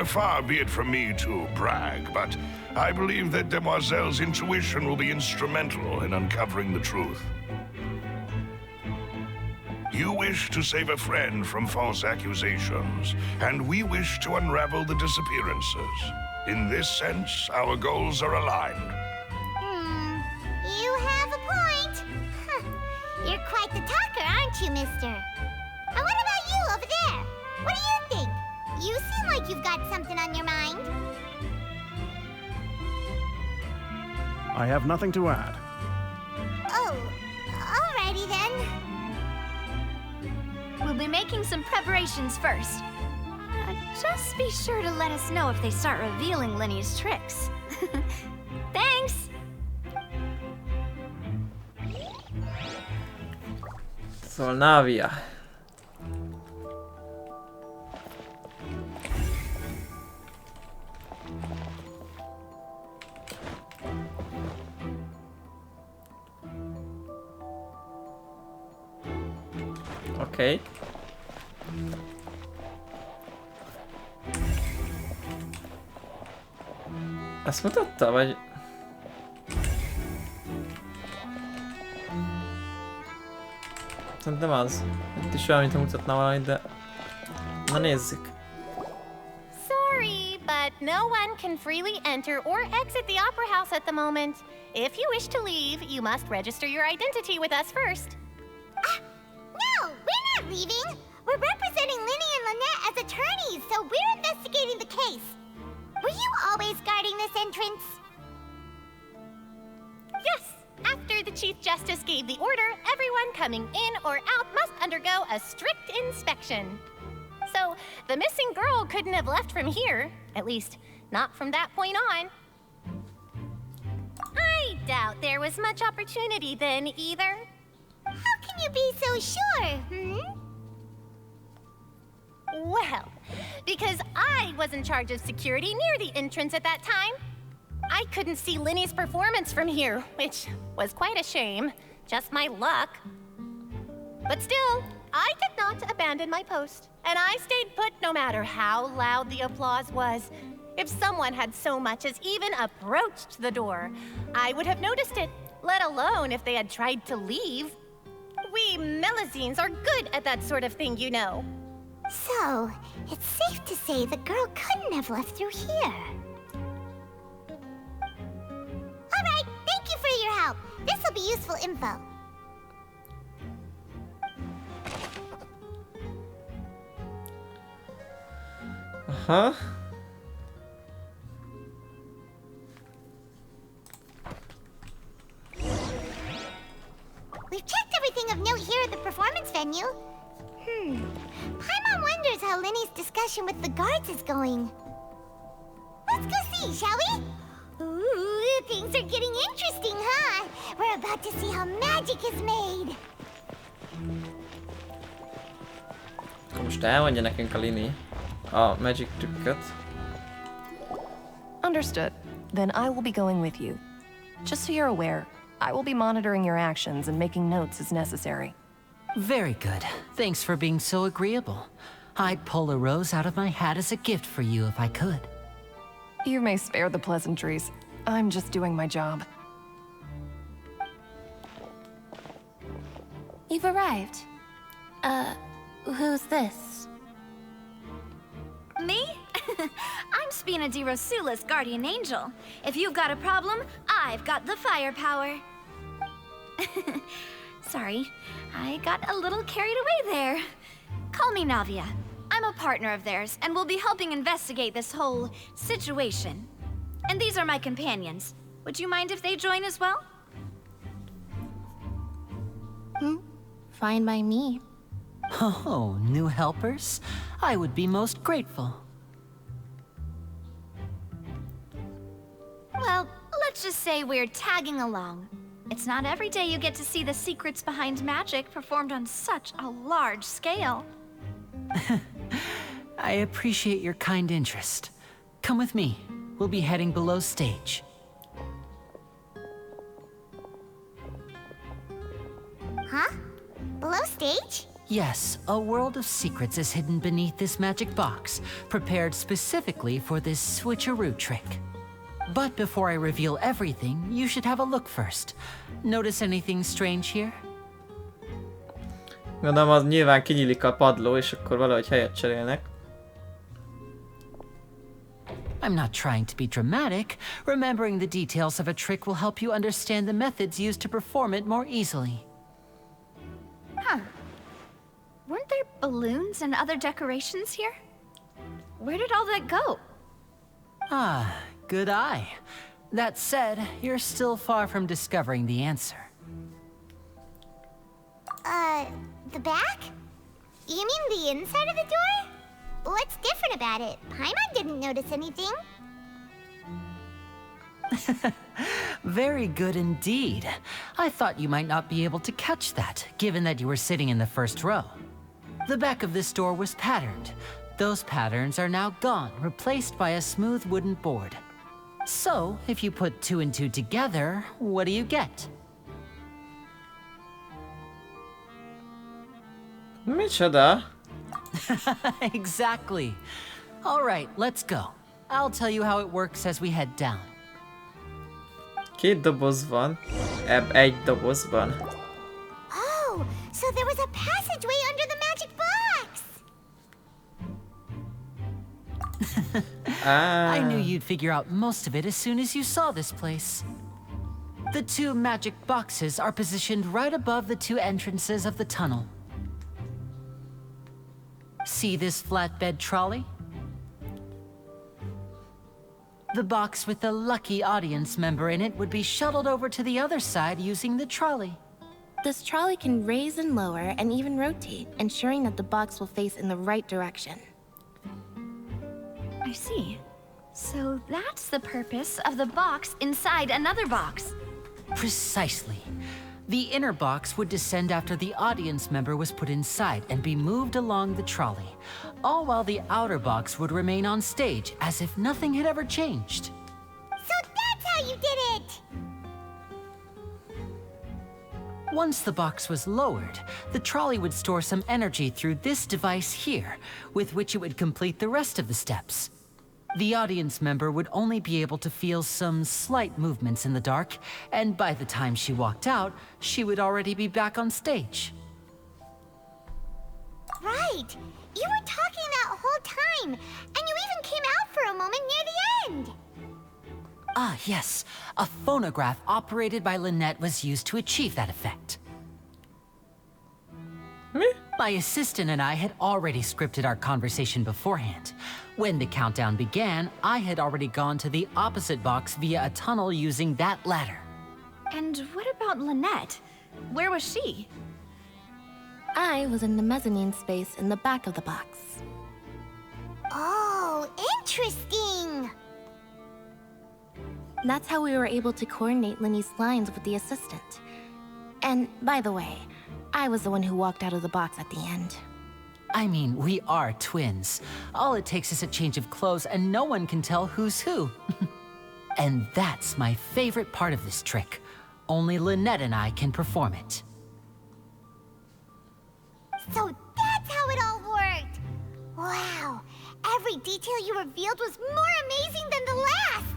Far be it from me to brag, but I believe that Demoiselle's intuition will be instrumental in uncovering the truth. You wish to save a friend from false accusations, and we wish to unravel the disappearances. In this sense, our goals are aligned. You have a point. You're quite the talker, aren't you, mister? And what about you over there? What do you think? You seem like you've got something on your mind. I have nothing to add. Oh, alrighty then. We'll be making some preparations first. Just be sure to let us know if they start revealing Lenny's tricks. Thanks! Szóval Navia. Oké. Ezt mutatta, vagy... Szerintem az. Itt is olyan, mintha mutatna valamit, de... Na nézzük. Sorry, but no one can freely enter or exit the Opera House at the moment. If you wish to leave, you must register your identity with us first. No, we're not leaving. We're representing Linny and Lynette as attorneys, so we're investigating the case. Were you always guarding this entrance? Yes, after the Chief Justice gave the order, everyone coming in or out must undergo a strict inspection. So, the missing girl couldn't have left from here, at least, not from that point on. I doubt there was much opportunity then, either. How can you be so sure, Well, because I was in charge of security near the entrance at that time. I couldn't see Linny's performance from here, which was quite a shame. Just my luck. But still, I did not abandon my post, and I stayed put no matter how loud the applause was. If someone had so much as even approached the door, I would have noticed it, let alone if they had tried to leave. We Melusines are good at that sort of thing, you know. So, it's safe to say the girl couldn't have left through here. Alright, thank you for your help. This'll be useful info. Aha. We've checked everything of note here at the performance venue. Paimon wonders how Linny's discussion with the guards is going. Let's go see, shall we? Ooh, things are getting interesting, huh? We're about to see how magic is made. Most elmondja nekünk a Lini a magic trükköt. Understood. Then I will be going with you. Just so you're aware, I will be monitoring your actions and making notes as necessary. Very good. Thanks for being so agreeable. I'd pull a rose out of my hat as a gift for you if I could. You may spare the pleasantries. I'm just doing my job. You've arrived. Who's this? Me? I'm Spina di Rosula's guardian angel. If you've got a problem, I've got the firepower. Sorry, I got a little carried away there. Call me Navia. I'm a partner of theirs, and will be helping investigate this whole situation. And these are my companions. Would you mind if they join as well? Fine by me. Oh, new helpers? I would be most grateful. Well, let's just say we're tagging along. It's not every day you get to see the secrets behind magic performed on such a large scale. I appreciate your kind interest. Come with me. We'll be heading below stage. Below stage? Yes, a world of secrets is hidden beneath this magic box, prepared specifically for this switcheroo trick. But before I reveal everything, you should have a look first. Notice anything strange here? Gondolom, az nyilván kinyílik a padló, és akkor valahogy helyet cserélnek. I'm not trying to be dramatic. Remembering the details of a trick will help you understand the methods used to perform it more easily. Huh. Weren't there balloons and other decorations here? Where did all that go? Ah, good eye. That said, you're still far from discovering the answer. The back? You mean the inside of the door? What's different about it? Paimon didn't notice anything. Very good indeed. I thought you might not be able to catch that, given that you were sitting in the first row. The back of this door was patterned. Those patterns are now gone, replaced by a smooth wooden board. So, if you put 2 and 2 together, what do you get? Micsoda? Exactly. All right, let's go. I'll tell you how it works as we head down. 2 doboz van. Egy dobozban. Oh, so there was a passageway under the magic box! I knew you'd figure out most of it as soon as you saw this place. The 2 magic boxes are positioned right above the 2 entrances of the tunnel. See this flatbed trolley? The box with the lucky audience member in it would be shuttled over to the other side using the trolley. This trolley can raise and lower and even rotate, ensuring that the box will face in the right direction. I see. So that's the purpose of the box inside another box. Precisely. The inner box would descend after the audience member was put inside and be moved along the trolley, all while the outer box would remain on stage as if nothing had ever changed. So that's how you did it! Once the box was lowered, the trolley would store some energy through this device here, with which it would complete the rest of the steps. The audience member would only be able to feel some slight movements in the dark, and by the time she walked out, she would already be back on stage. Right! You were talking that whole time, and you even came out for a moment near the end! Ah, yes. A phonograph operated by Lynette was used to achieve that effect. My assistant and I had already scripted our conversation beforehand. When the countdown began, I had already gone to the opposite box via a tunnel using that ladder. And what about Lynette? Where was she? I was in the mezzanine space in the back of the box. Oh, interesting! That's how we were able to coordinate Linny's lines with the assistant. And, by the way, I was the one who walked out of the box at the end. I mean, we are twins. All it takes is a change of clothes and no one can tell who's who. And that's my favorite part of this trick. Only Lynette and I can perform it. So that's how it all worked! Wow, every detail you revealed was more amazing than the last!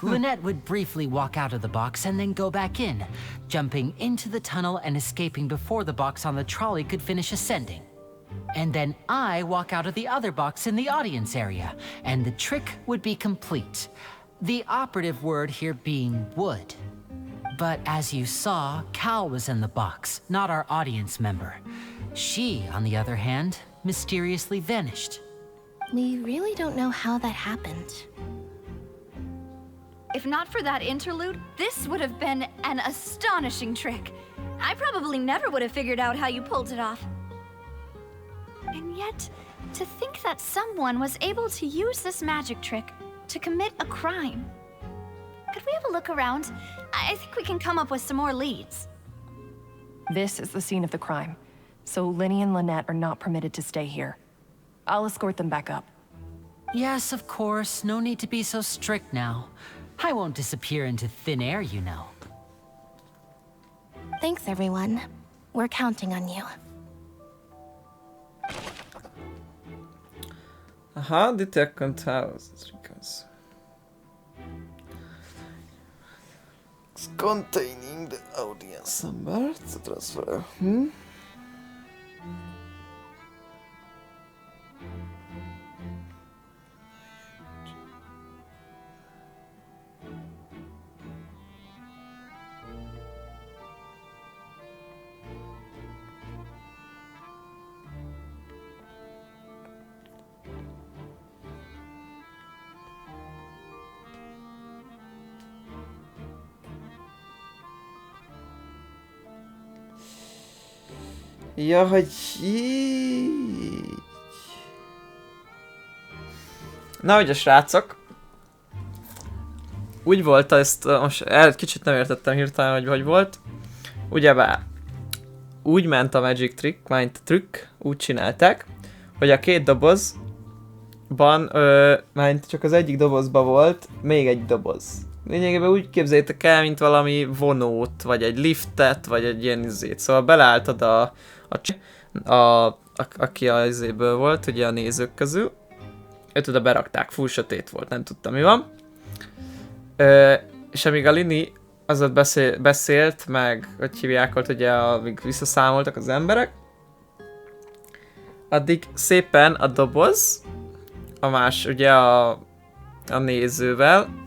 Lynette would briefly walk out of the box and then go back in, jumping into the tunnel and escaping before the box on the trolley could finish ascending. And then I walk out of the other box in the audience area, and the trick would be complete. The operative word here being would. But as you saw, Cal was in the box, not our audience member. She, on the other hand, mysteriously vanished. We really don't know how that happened. If not for that interlude, this would have been an astonishing trick. I probably never would have figured out how you pulled it off. And yet, to think that someone was able to use this magic trick to commit a crime. Could we have a look around? I think we can come up with some more leads. This is the scene of the crime, so Linny and Lynette are not permitted to stay here. I'll escort them back up. Yes, of course. No need to be so strict now. I won't disappear into thin air, you know. Thanks, everyone. We're counting on you. Aha, detect house. It's containing the audience number to transfer. Ja, hogy így. Na ugye, srácok. Úgy volt ezt, most kicsit nem értettem hirtelen, hogy volt. Ugyebár úgy ment a magic trick, mint a trükk, úgy csinálták, hogy a két dobozban, mint csak az egyik dobozban volt még egy doboz. Lényegében úgy képzeljétek el, mint valami vonót, vagy egy liftet, vagy egy ilyen izét. Szóval beleálltad aki a izéből volt, ugye a nézők közül. Őt oda berakták, full sötét volt, nem tudtam mi van. És amíg a Lini az ott beszélt, meg hogy hívják volt, ugye amíg visszaszámoltak az emberek, addig szépen a doboz, ugye a nézővel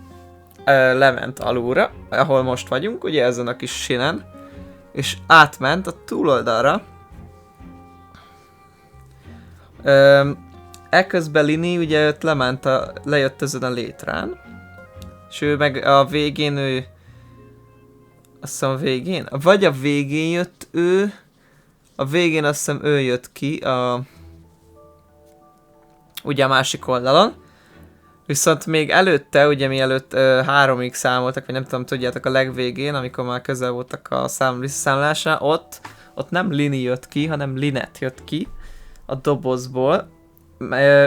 lement alulra, ahol most vagyunk, ugye ezen a kis sinen, és átment a túloldalra. Eközben Lini ugye ott lejött ezen a létrán, és ő meg a végén azt hiszem a végén? Vagy a végén jött ő, a végén azt hiszem ő jött ki ugye a másik oldalon. Viszont még előtte, ugye mielőtt 3-ig számoltak, vagy nem tudom, tudjátok, a legvégén, amikor már közel voltak a visszaszámolásnál, ott nem Lini jött ki, hanem Linet jött ki a dobozból.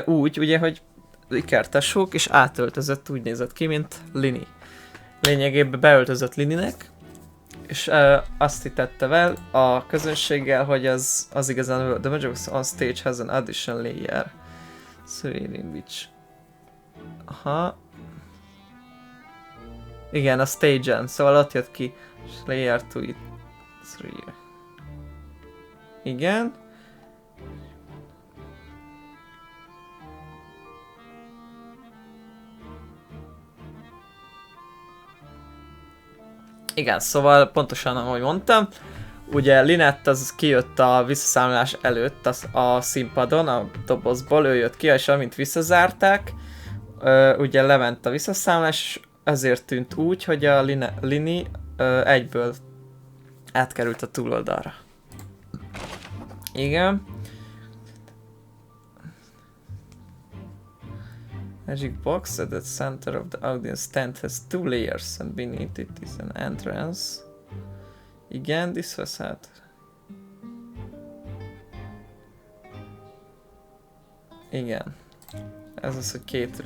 Úgy, ugye, hogy ikertesók, és átöltözött, úgy nézett ki, mint Lini. Lényegében beöltözött Lininek, és azt hittette vel a közönséggel, hogy az igazán the magic on stage has an addition layer. In which... Aha. Igen, a stage-en, szóval ott jött ki. Layer to it. 3. Igen. Igen, szóval pontosan ahogy mondtam, ugye Linett az kijött a visszaszámolás előtt a színpadon, a dobozból, ő jött ki, és amint visszazárták, ugye lement a visszaszámolás, ezért tűnt úgy, hogy a Lini egyből átkerült a túloldalra. Igen. Magic box at the center of the audience tent has 2 layers and beneath it is an entrance. Igen, this was hát. Igen. Ez az, hogy 2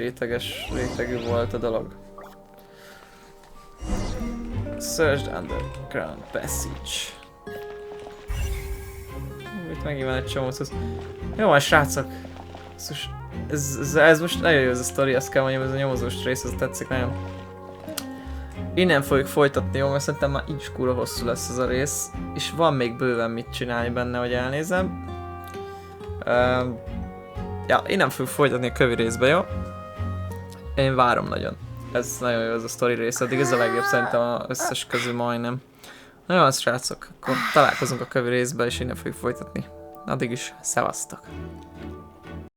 rétegű volt a dolog. Searched underground passage. Itt megint van egy csomó. Jó van, srácok. Ez most nagyon jó ez a sztori, azt kell mondjam, ez a nyomozós rész, ez tetszik nagyon. Innen fogjuk folytatni, jó, mert szerintem már így kurva hosszú lesz ez a rész. És van még bőven mit csinálni benne, hogy elnézem. Ja, innen fogjuk folytatni a kövi részbe, jó? Én várom nagyon. Ez nagyon jó ez a sztori rész, addig ez a legjobb szerintem az összes közül majdnem. Na jó, srácok, akkor találkozunk a kövi részbe, és innen fogjuk folytatni. Addig is, szevasztok!